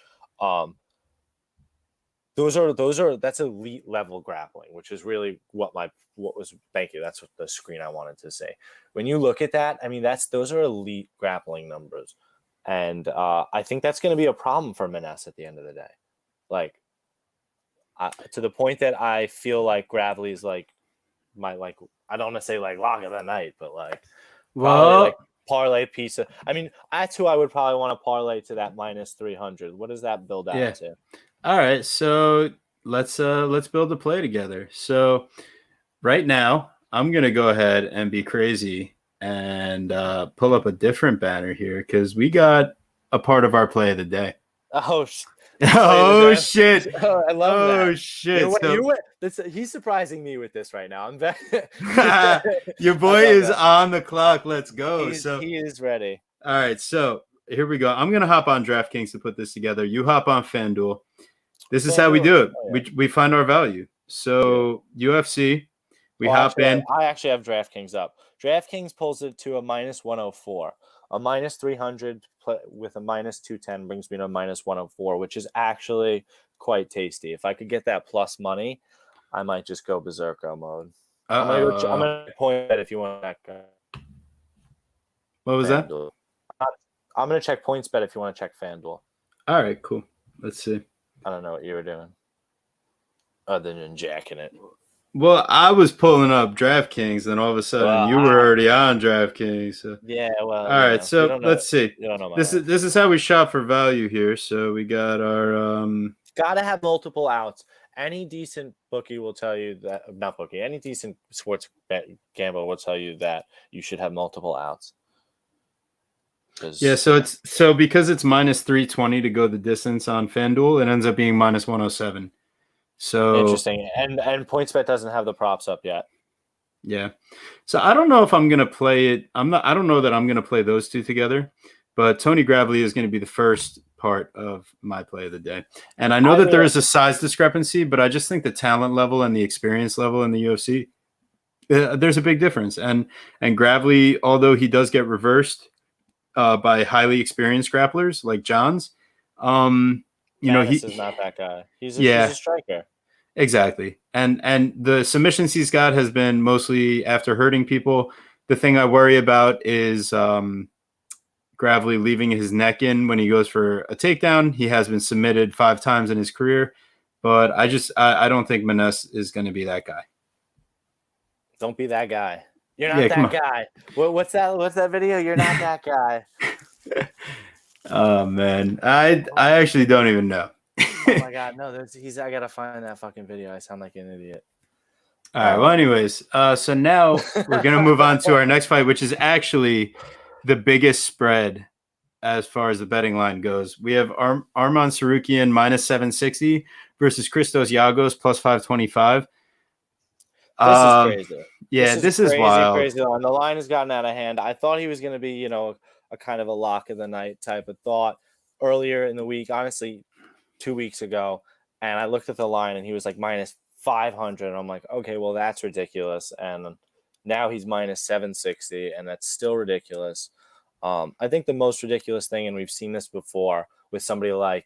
That's elite level grappling, which is really thank you. That's what the screen I wanted to say. When you look at that, I mean those are elite grappling numbers, and I think that's going to be a problem for Maness at the end of the day. Like. To the point that I feel like Gravely's like I don't want to say like lock of the night, but like parlay piece of. I mean, that's who I would probably want to parlay to that minus 300. What does that build out to? All right, so let's build a play together. So right now, I'm gonna go ahead and be crazy and pull up a different banner here because we got a part of our play of the day. Oh shit! Oh, I love that. Oh shit! He's surprising me with this right now. I'm back. Your boy is on the clock. Let's go. He is ready. All right, so here we go. I'm gonna hop on DraftKings to put this together. You hop on FanDuel. This is how we do it. Oh, yeah. We find our value. So UFC, hop in. I actually have DraftKings up. DraftKings pulls it to a minus 104. A minus 300 with a minus 210 brings me to a minus 104, which is actually quite tasty. If I could get that plus money, I might just go berserko mode. I'm gonna point bet if you want to check. What was FanDuel. I'm gonna check points bet if you want to check FanDuel. All right, cool. Let's see. I don't know what you were doing, other than jacking it. Well, I was pulling up DraftKings, and all of a sudden you were already on DraftKings. So. Yeah, well. All right, so let's see. This is how we shop for value here. So we got our gotta have multiple outs. Any decent bookie will tell you that any decent sports gambler will tell you that you should have multiple outs. Yeah, so because it's minus 320 to go the distance on FanDuel, it ends up being minus 107. So interesting, and PointsBet doesn't have the props up yet. Yeah, so I don't know if I'm gonna play it. I don't know that I'm gonna play those two together. But Tony Gravely is going to be the first part of my play of the day, and I know that there is a size discrepancy, but I just think the talent level and the experience level in the UFC, there's a big difference. And Gravely, although he does get reversed by highly experienced grapplers like Johns, Maness is not that guy. He's a striker. Exactly. And the submissions he's got has been mostly after hurting people. The thing I worry about is Gravely leaving his neck in when he goes for a takedown. He has been submitted 5 times in his career, but I don't think Maness is going to be that guy. Don't be that guy. You're Yeah, not come that guy. What's that video? You're not that guy. Oh man, I actually don't even know. Oh my god, no! I gotta find that fucking video. I sound like an idiot. All right. Well, anyways, so now we're gonna move on to our next fight, which is actually the biggest spread as far as the betting line goes. We have Arman Tsaruykan minus 760 versus Christos Giagos plus 525. This is crazy. Yeah, this is wild. Crazy. And the line has gotten out of hand. I thought he was going to be, a kind of a lock of the night type of thought earlier in the week, honestly, 2 weeks ago. And I looked at the line and he was like minus 500. And I'm like, okay, well, that's ridiculous. And now he's minus 760, and that's still ridiculous. I think the most ridiculous thing, and we've seen this before with somebody like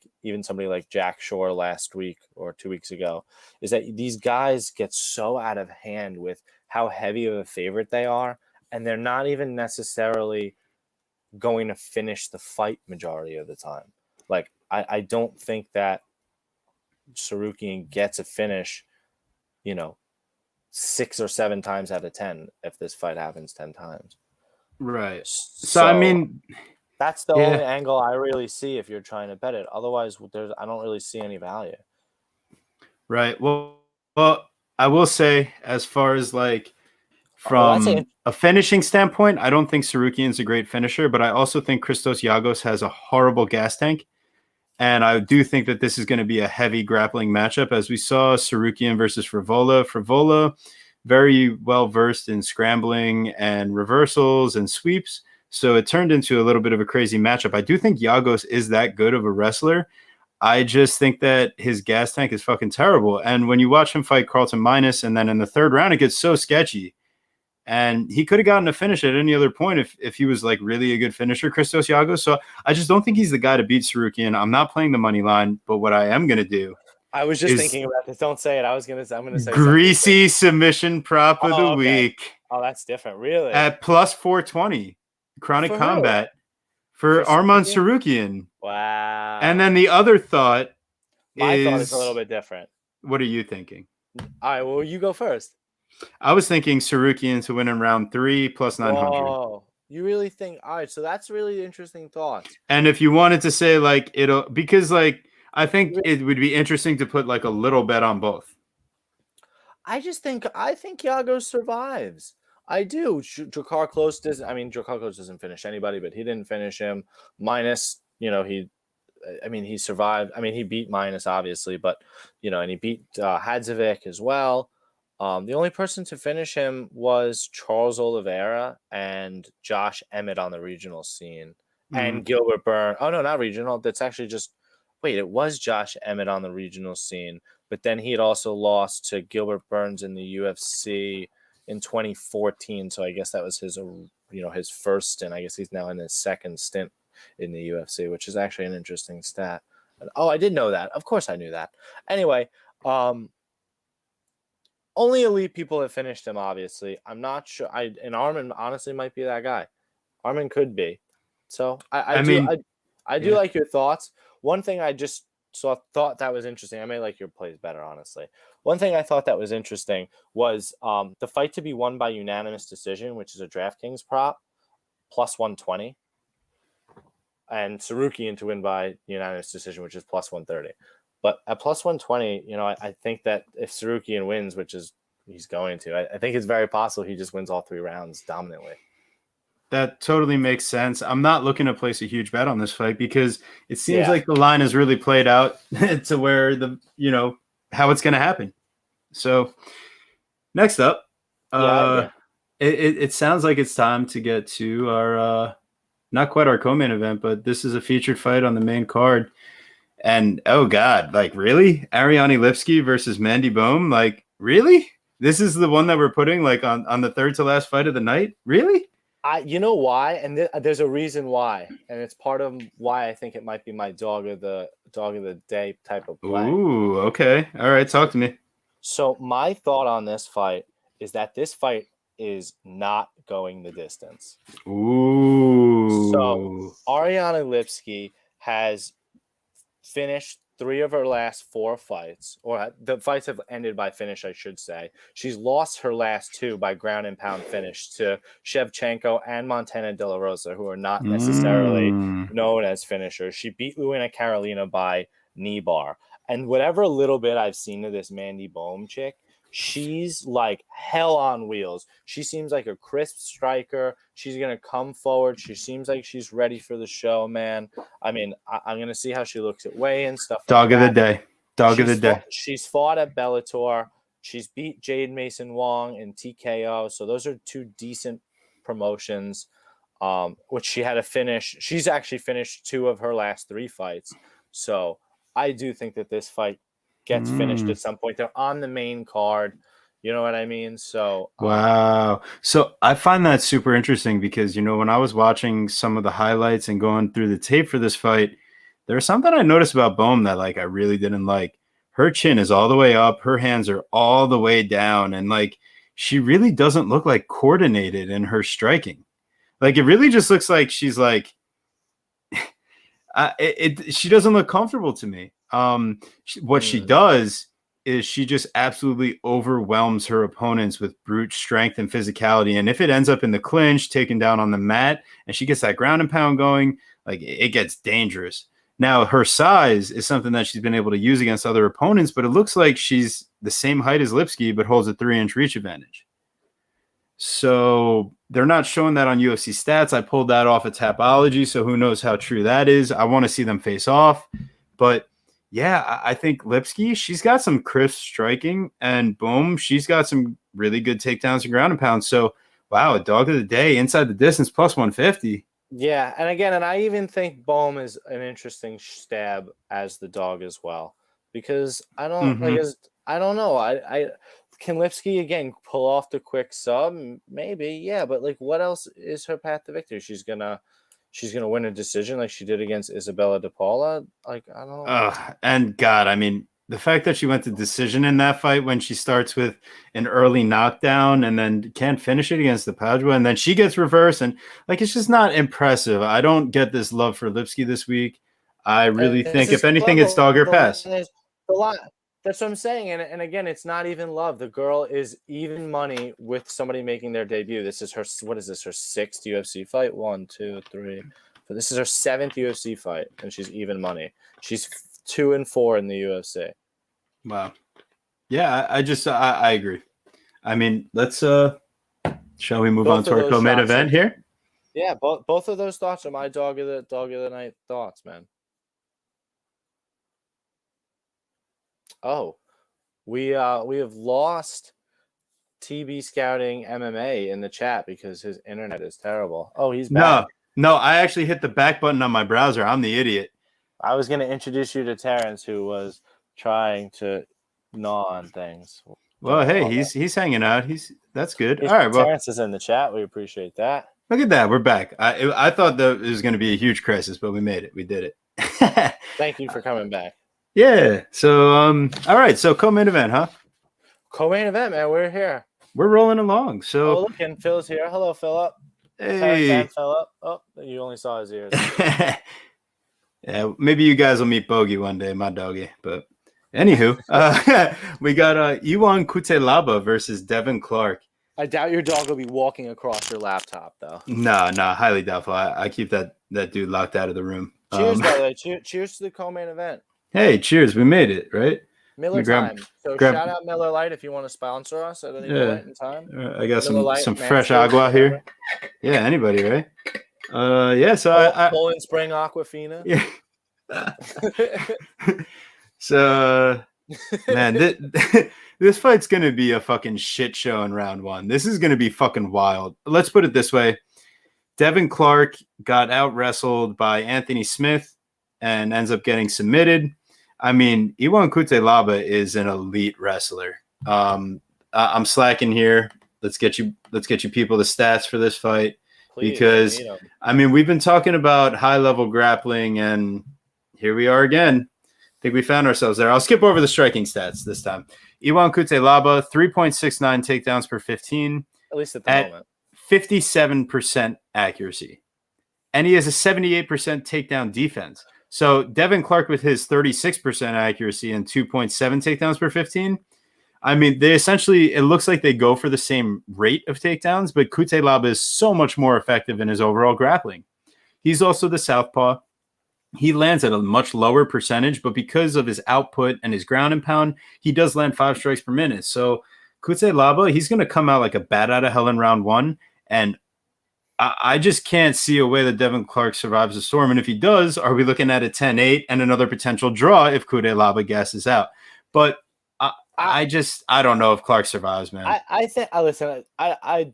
Jack Shore last week or 2 weeks ago, is that these guys get so out of hand with how heavy of a favorite they are, and they're not even necessarily going to finish the fight majority of the time. Like, I don't think that Tsaruykan gets a finish, 6 or 7 times out of 10 if this fight happens 10 times. Right. So I mean, that's the only angle I really see if you're trying to bet it. Otherwise, I don't really see any value. Right. Well, I will say, as far as like from a finishing standpoint, I don't think Tsaruykan's a great finisher, but I also think Christos Giagos has a horrible gas tank. And I do think that this is going to be a heavy grappling matchup, as we saw Tsaruykan versus Frivola. Frivola, very well versed in scrambling and reversals and sweeps. So it turned into a little bit of a crazy matchup. I do think Giagos is that good of a wrestler. I just think that his gas tank is fucking terrible. And when you watch him fight Carlton Maness, and then in the third round, it gets so sketchy. And he could have gotten a finish at any other point if he was like really a good finisher, Christos Giagos. So I just don't think he's the guy to beat Tsaruykan. I'm not playing the money line, but what I am going to do, I was just thinking about this. Don't say it. I'm going to say greasy submission prop of the week. Oh, that's different. Really? At plus 420, Chronic Combat for Arman Tsaruykan. Wow. And then the other thought thought is a little bit different. What are you thinking? All right, well, you go first. I was thinking Tsaruykan to win in round 3 plus 900. Oh, you really think? All right, so that's really interesting thought. And if you wanted to say like because like I think it would be interesting to put like a little bet on both. I think Giagos survives. I do. Jakar Close doesn't. I mean, Jakar Close doesn't finish anybody, but he didn't finish him. Maness, he survived. I mean, he beat Maness obviously, but and he beat Hadzovic as well. The only person to finish him was Charles Oliveira and Josh Emmett on the regional scene, and Gilbert Burns. Oh no, not regional. That's actually just it was Josh Emmett on the regional scene, but then he had also lost to Gilbert Burns in the UFC in 2014. So I guess that was his his first stint. I guess he's now in his second stint in the UFC, which is actually an interesting stat. Oh, I did know that. Of course I knew that. Anyway, only elite people have finished him, obviously. I'm not sure. And Arman honestly might be that guy. Arman could be. So I do like your thoughts. One thing I just thought that was interesting. I may like your plays better, honestly. One thing I thought that was interesting was the fight to be won by unanimous decision, which is a DraftKings prop, plus 120. And Tsaruykan to win by unanimous decision, which is plus 130. But at plus 120, I think that if Tsaruykan wins, which is he's going to, I think it's very possible he just wins all 3 rounds dominantly. That totally makes sense. I'm not looking to place a huge bet on this fight because it seems like the line has really played out to where how it's going to happen. So next up, it sounds like it's time to get to our not quite our co-main event, but this is a featured fight on the main card. And oh god, like really? Ariane Lipski versus Mandy Bohm? Like really? This is the one that we're putting like on the third to last fight of the night? Really? You know why? And there's a reason why, and it's part of why I think it might be my dog of the day type of play. Ooh, okay. All right, talk to me. So my thought on this fight is that this fight is not going the distance. Ooh. So Ariana Lipski has finished 3 of her last 4 fights, or the fights have ended by finish, I should say. She's lost her last 2 by ground and pound finish to Shevchenko and Montana De La Rosa, who are not necessarily known as finishers. She beat Luana Carolina by knee bar. And whatever little bit I've seen of this Mandy Bohm chick, she's like hell on wheels. She seems like a crisp striker. She's going to come forward. She seems like she's ready for the show, man. I mean, I'm going to see how she looks at weigh-in, stuff Dog like of the day. Dog of the day. She's fought at Bellator. She's beat Jade Mason Wong in TKO. So those are 2 decent promotions, which she had to finish. She's actually finished 2 of her last 3 fights. So I do think that this fight gets finished at some point. They're on the main card. You know what I mean? So wow. So I find that super interesting because, you know, when I was watching some of the highlights and going through the tape for this fight, there's something I noticed about Bohm that like I really didn't like. Her chin is all the way up, her hands are all the way down, and like she really doesn't look like coordinated in her striking. Like it really just looks like she's like she doesn't look comfortable to me. What she does is she just absolutely overwhelms her opponents with brute strength and physicality. And if it ends up in the clinch, taken down on the mat, and she gets that ground and pound going, like it gets dangerous. Now, her size is something that she's been able to use against other opponents, but it looks like she's the same height as Lipski, but holds a 3-inch reach advantage. So they're not showing that on UFC stats. I pulled that off of Tapology, so who knows how true that is. I want to see them face off. But yeah, I think Lipski, she's got some crisp striking, and Bohm, she's got some really good takedowns and ground and pounds. So, wow, a dog of the day inside the distance plus 150. Yeah, and again, and I even think Bohm is an interesting stab as the dog as well, because I don't I don't know. I can Lipski again pull off the quick sub, maybe, yeah, but like what else is her path to victory? She's gonna win a decision like she did against Isabella De Paula. Like I don't. And God, I mean, the fact that she went to decision in that fight when she starts with an early knockdown and then can't finish it against the Padua, and then she gets reversed, and like it's just not impressive. I don't get this love for Lipski this week. I really think, if anything, it's dog or pass. That's what I'm saying. And again, it's not even love. The girl is even money with somebody making their debut. This is her, what is this, her 6th UFC fight? 1, 2, 3. But this is her 7th UFC fight, and she's even money. She's 2-4 in the UFC. Wow. Yeah, I agree. I mean, let's shall we move on to our co-main event here? Yeah, both of those thoughts are my dog of the night thoughts, man. Oh, we have lost TBScoutingMMA in the chat because his internet is terrible. Oh, he's back. No, I actually hit the back button on my browser. I'm the idiot. I was going to introduce you to Terrence, who was trying to gnaw on things. Well, hey, he's hanging out. That's good. All right, well, Terrence is in the chat. We appreciate that. Look at that. We're back. I thought that it was going to be a huge crisis, but we made it. We did it. Thank you for coming back. Yeah. So, all right. So, co-main event, huh? Co-main event, man. We're here. We're rolling along. So, look, and Phil's here. Hello, Philip. Hey. Philip. Oh, you only saw his ears. Yeah, maybe you guys will meet Bogey one day, my doggy. But anywho, we got Iwan Cutelaba versus Devin Clark. I doubt your dog will be walking across your laptop, though. No, highly doubtful. I keep that dude locked out of the room. Cheers, by the way. Cheers to the co-main event. Hey, cheers. We made it, right? Miller time. So shout out Miller Lite if you want to sponsor us at any point in time. I got some fresh agua here. Yeah, anybody, right? Yeah, so Poland Spring Aquafina. Yeah. So, man, this fight's going to be a fucking shit show in round 1. This is going to be fucking wild. Let's put it this way. Devin Clark got out-wrestled by Anthony Smith and ends up getting submitted. I mean, Iwan Cutelaba is an elite wrestler. I'm slacking here. Let's get you people the stats for this fight. Please, because I mean, we've been talking about high-level grappling, and here we are again. I think we found ourselves there. I'll skip over the striking stats this time. Iwan Cutelaba, 3.69 takedowns per 15. At least at the moment. 57% accuracy. and he has a 78% takedown defense. So Devin Clark with his 36% accuracy and 2.7 takedowns per 15. I mean, they essentially, it looks like they go for the same rate of takedowns, but Cutelaba is so much more effective in his overall grappling. He's also the southpaw. He lands at a much lower percentage, but because of his output and his ground and pound, he does land 5 strikes per minute. So Cutelaba, he's going to come out like a bat out of hell in round 1. And I just can't see a way that Devin Clark survives the storm. And if he does, are we looking at a 10-8 and another potential draw if Cutelaba gasses out? But I don't know if Clark survives, man. I think, listen, I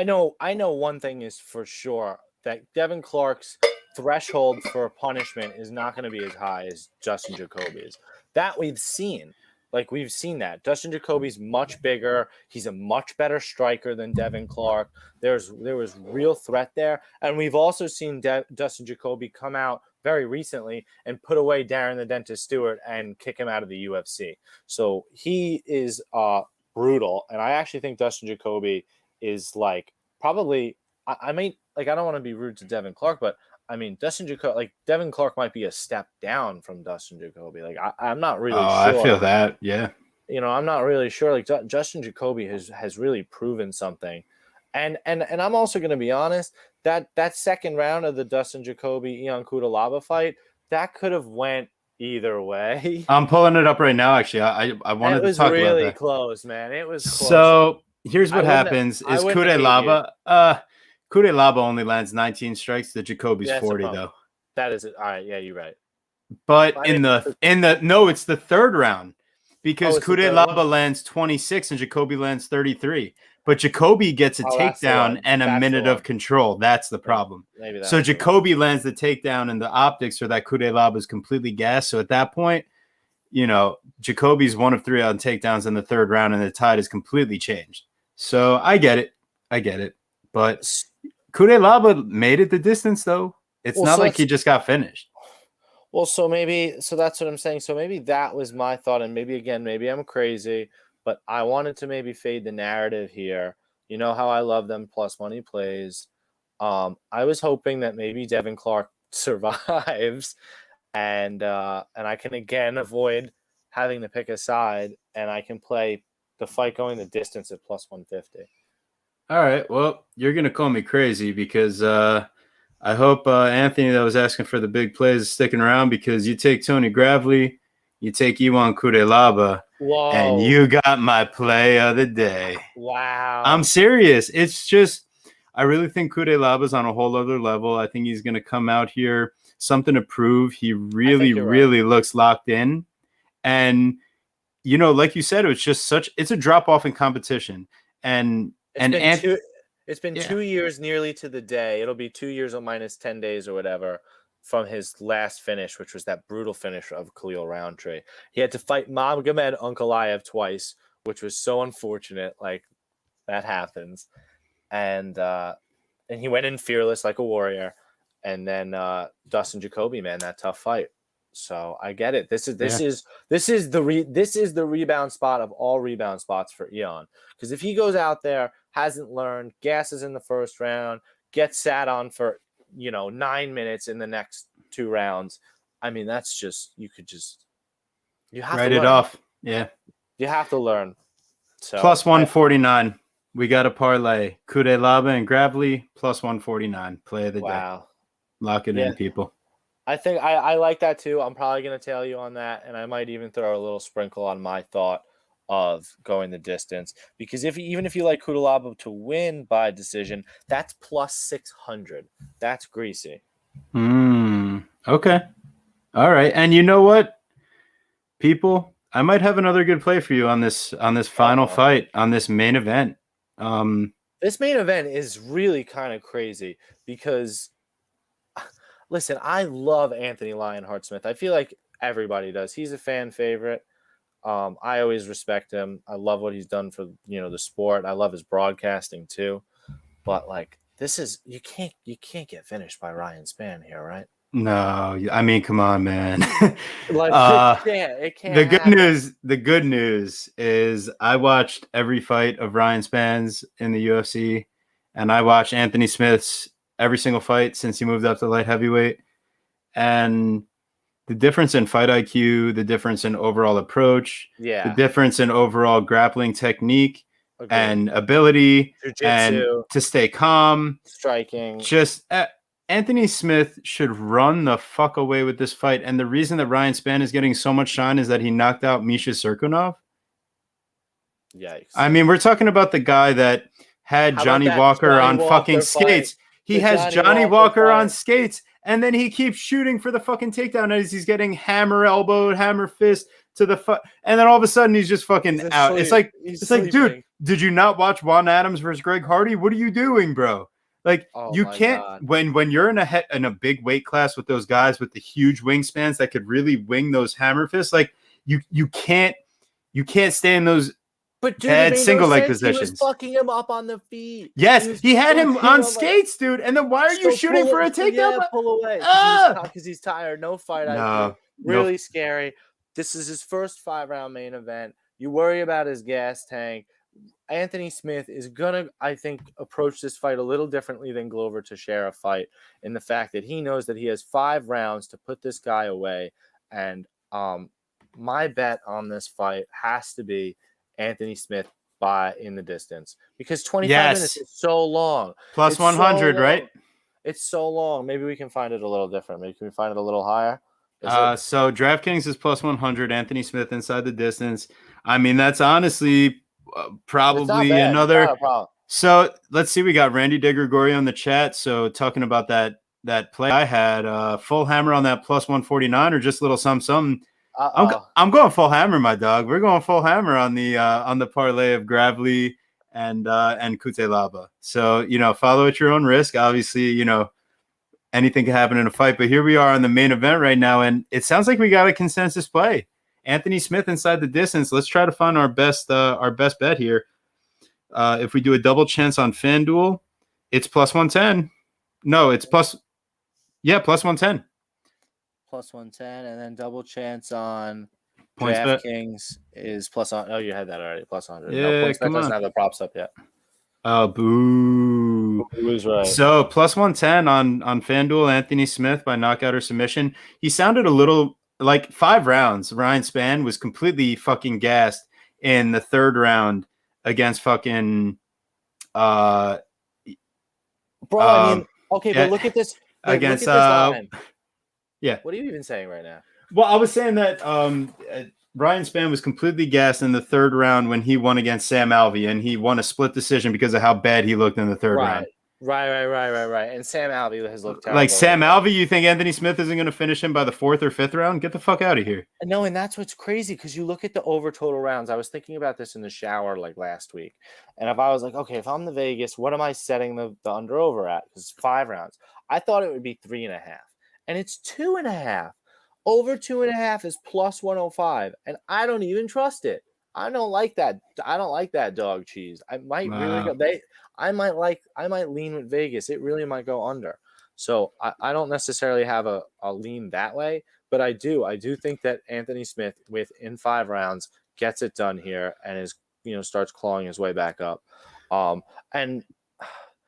know one thing is for sure, that Devin Clark's threshold for punishment is not going to be as high as Dustin Jacoby's. That we've seen. Like, we've seen that. Dustin Jacoby's much bigger. He's a much better striker than Devin Clark. There was real threat there. And we've also seen Dustin Jacoby come out very recently and put away Darren the Dentist Stewart and kick him out of the UFC. So he is brutal. And I actually think Dustin Jacoby is like probably – I mean, like, I don't want to be rude to Devin Clark, but I mean, Devin Clark might be a step down from Dustin Jacoby. Like, I'm not really sure. I feel that, yeah. You know, I'm not really sure. Like, Dustin Jacoby has really proven something. And I'm also going to be honest, that second round of the Dustin Jacoby Ion Cutelaba fight, that could have went either way. I'm pulling it up right now, actually. I wanted to talk about that. It was really close, man. It was close. So here's what happens is Cutelaba only lands 19 strikes. The Jacoby's 40 though. That is it. All right, yeah, you're right. But it's the third round because Cutelaba lands 26 and Jacoby lands 33. But Jacoby gets a takedown and a minute of control. That's the problem. So Jacoby lands the takedown, and the optics are that Cutelaba is completely gassed. So at that point, you know, Jacoby's 1 of 3 on takedowns in the third round, and the tide is completely changed. So I get it. But Cutelaba made it the distance, though. It's not like he just got finished. Well, so that's what I'm saying. So maybe that was my thought, and maybe I'm crazy, but I wanted to maybe fade the narrative here. You know how I love them plus money plays. I was hoping that maybe Devin Clark survives, and I can again avoid having to pick a side, and I can play the fight going the distance at plus 150. All right. Well, you're going to call me crazy because I hope Anthony that was asking for the big plays is sticking around, because you take Tony Gravely, you take Ion Cutelaba, and you got my play of the day. Wow. I'm serious. It's just, I really think Cutelaba's on a whole other level. I think he's going to come out here, something to prove. He really looks locked in. And, you know, like you said, it's a drop off in competition. It's been 2 years nearly to the day. It'll be 2 years or minus 10 days or whatever from his last finish, which was that brutal finish of Khalil Roundtree. He had to fight Magomed Ankalaev twice, which was so unfortunate. Like, that happens. And he went in fearless like a warrior. And then Dustin Jacoby, man, that tough fight. So I get it. This is the rebound spot of all rebound spots for Ion. Because if he goes out there, hasn't learned, gasses in the first round, gets sat on for 9 minutes in the next 2 rounds, I mean, that's just you have write to it off. Yeah, you have to learn. So plus 149. We got a parlay. Cutelaba and Gravely plus 149. Play of the day. Lock it in, people. I think I like that too. I'm probably going to tail you on that, and I might even throw a little sprinkle on my thought of going the distance, because even if you like Cutelaba to win by decision, that's plus 600. That's greasy. Okay. All right. And you know what, people? I might have another good play for you on this final fight, on this main event. This main event is really kind of crazy because, listen, I love Anthony Lionheart Smith. I feel like everybody does. He's a fan favorite. I always respect him. I love what he's done for the sport. I love his broadcasting too. But like, this is you can't get finished by Ryan Spann here, right? No, I mean, come on, man. Like, it can't. The good news is I watched every fight of Ryan Spann's in the UFC, and I watched Anthony Smith's every single fight since he moved up to light heavyweight. And the difference in fight IQ, the difference in overall approach, the difference in overall grappling technique and ability, and to stay calm, striking. Just Anthony Smith should run the fuck away with this fight. And the reason that Ryan Spann is getting so much shine is that he knocked out Misha Cirkunov. Yikes. I mean, we're talking about the guy that had Johnny Walker on fucking skates. He has Johnny Walker on skates, and then he keeps shooting for the fucking takedown as he's getting hammer elbowed, hammer fist to the and then all of a sudden he's just fucking out. It's like, dude, did you not watch Juan Adams versus Greg Hardy? What are you doing, bro? Like, you can't when you're in a big weight class with those guys with the huge wingspans that could really wing those hammer fists. Like, you can't stay in those. But dude, bad single leg positions. He was fucking him up on the feet. Yes, he had him on skates, dude. And then why are you shooting for a takedown? Yeah, pull away because he's tired. No fight. Really scary. This is his first 5-round main event. You worry about his gas tank. Anthony Smith is gonna, I think, approach this fight a little differently than Glover Teixeira fight, in the fact that he knows that he has 5 rounds to put this guy away. And my bet on this fight has to be Anthony Smith in the distance, because 25 minutes is so long. Plus 100, right? It's so long. Maybe we can find it a little different. Maybe can we find it a little higher? So DraftKings is plus 100. Anthony Smith inside the distance. I mean, that's honestly probably another. So let's see. We got Randy DeGregorio in the chat. So talking about that play I had, full hammer on that plus 149 or just little something. I'm going full hammer, my dog. We're going full hammer on the parlay of Gravely and Cutelaba. So, follow at your own risk. Obviously, anything can happen in a fight, but here we are on the main event right now, and it sounds like we got a consensus play. Anthony Smith inside the distance. Let's try to find our best bet here. If we do a double chance on FanDuel, it's plus 110. No, it's plus 110. Plus 110, and then double chance on PointsBet DraftKings is plus on. Oh, you had that already. Plus 100. Yeah, no, PointsBet doesn't have the props up yet. Oh, boo! Who's right? So plus 110 on FanDuel. Anthony Smith by knockout or submission. He sounded a little like 5 rounds. Ryan Spann was completely fucking gassed in the 3rd round against fucking. Bro, I mean, okay, but look at this. Against look at this line. Yeah. What are you even saying right now? Well, I was saying that Ryan Spann was completely gassed in the 3rd round when he won against Sam Alvey, and he won a split decision because of how bad he looked in the 3rd round. Right. And Sam Alvey has looked terrible. Like Sam Alvey, you think Anthony Smith isn't going to finish him by the 4th or 5th round? Get the fuck out of here. No, and that's what's crazy, because you look at the over total rounds. I was thinking about this in the shower like last week, and if I was like, okay, if I'm the Vegas, what am I setting the under over at? Because it's 5 rounds. I thought it would be 3.5. And it's 2.5. Over 2.5 is plus 105, and I don't even trust it. I don't like that. I don't like that dog cheese. I might really go. I might lean with Vegas. It really might go under. So I don't necessarily have a lean that way, but I do think that Anthony Smith within 5 rounds gets it done here and starts clawing his way back up. And.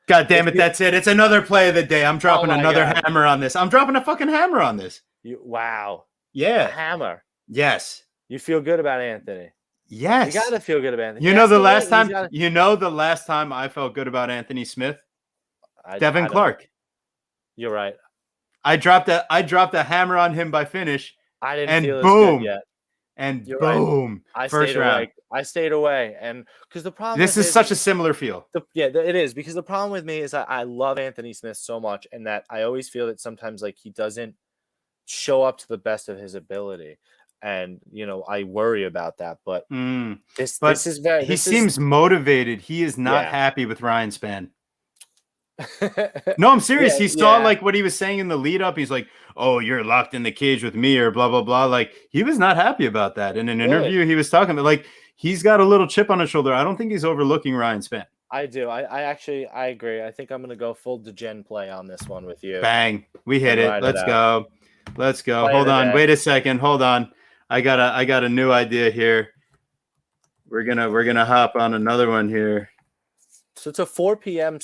God damn it, that's it. It's another play of the day. I'm dropping another hammer on this. I'm dropping a fucking hammer on this. Wow. Yeah. A hammer. Yes. You feel good about Anthony. Yes. You got to feel good about Anthony. The last time I felt good about Anthony Smith? Devin Clark. You're right. I dropped a hammer on him by finish. I didn't feel as good yet. And you're boom. Right. First round. I stayed away. And because the problem this is such a similar feel. It is, because the problem with me is I love Anthony Smith so much, and that I always feel that sometimes like he doesn't show up to the best of his ability. And I worry about that. But this is very. He seems motivated. He is not happy with Ryan Spann. No, I'm serious. He saw like what he was saying in the lead up. He's like, "Oh, you're locked in the cage with me," or blah blah blah. Like, he was not happy about that. In an interview, he was talking about like he's got a little chip on his shoulder. I don't think he's overlooking Ryan Spann. I do. I agree. I think I'm gonna go full degen play on this one with you. Bang, we hit it. Let's go. Hold on. Wait a second. Hold on. I got a new idea here. We're gonna hop on another one here. So it's a 4 p.m.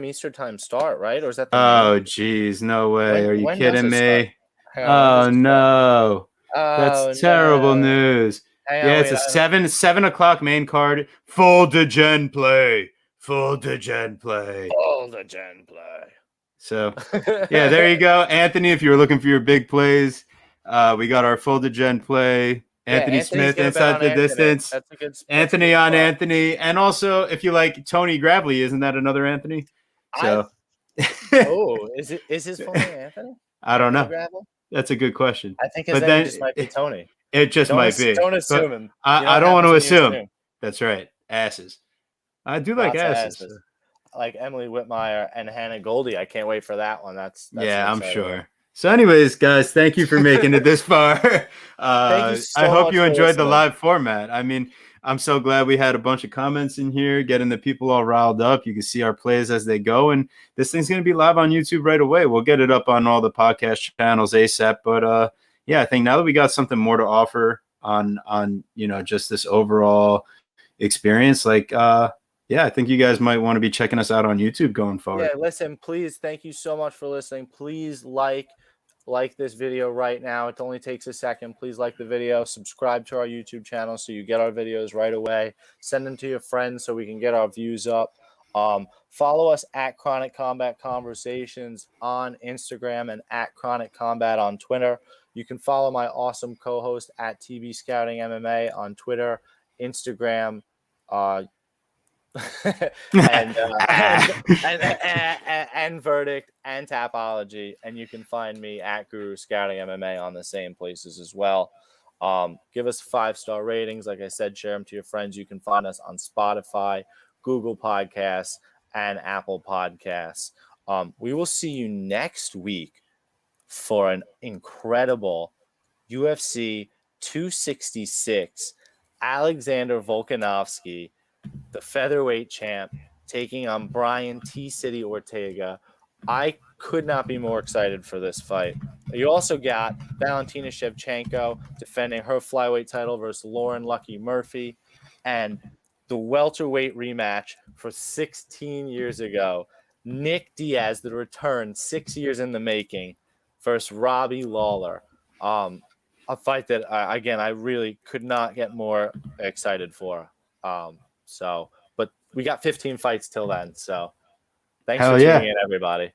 Eastern time start, right? Or is that the Oh, main? geez, no way. Are you When does kidding it start? me? Hang on, when does Oh it start? no. Oh That's terrible no! news. Hang on, Yeah, it's wait. a 7 o'clock main card. Full degen play. Full degen play. All the gen play. So yeah, there you go. Anthony, if you were looking for your big plays, we got our full degen play. Yeah, Anthony Anthony's Smith gonna bet inside on the Anthony. distance. That's a good. That's a Anthony good on spot. Anthony. And also if you like Tony Gravely, isn't that another Anthony? I So Oh, is his full name Anthony? I don't Anthony know. Gravel? That's a good question. I think his But name then just might be Tony. it just might be. Don't But assume him. You know I what don't want happens to when you assume. assume? That's right. Asses. I do like Lots of asses. asses. Like Emily Whitmire and Hannah Goldie. I can't wait for that one. That's Yeah, an I'm exciting one. sure. So, anyways, guys, thank you for making it this far. Thank you I so hope much you for enjoyed the listening. live format. I mean, I'm so glad we had a bunch of comments in here, getting the people all riled up. You can see our plays as they go, and this thing's going to be live on YouTube right away. We'll get it up on all the podcast channels ASAP. But yeah, I think now that we got something more to offer on just this overall experience, yeah, I think you guys might want to be checking us out on YouTube going forward. Yeah, listen, please, thank you so much for listening. Please like this video right now. It only takes a second. Please like the video, subscribe to our YouTube channel so you get our videos right away. Send them to your friends so we can get our views up. Follow us at Chronic Combat Conversations on Instagram and at Chronic Combat on Twitter. You can follow my awesome co-host at TBScoutingMMA on Twitter, Instagram, and Verdict and Tapology, and you can find me at GuruScoutingMMA on the same places as well. Give us 5-star ratings. Like I said, share them to your friends. You can find us on Spotify, Google Podcasts, and Apple Podcasts. We will see you next week for an incredible UFC 266 Alexander Volkanovski, the featherweight champ, taking on Brian T-City Ortega. I could not be more excited for this fight. You also got Valentina Shevchenko defending her flyweight title versus Lauren Lucky Murphy, and the welterweight rematch for 16 years ago, Nick Diaz, the return 6 years in the making, versus Robbie Lawler. A fight that, again, I really could not get more excited for. But we got 15 fights till then. So thanks for tuning in, everybody.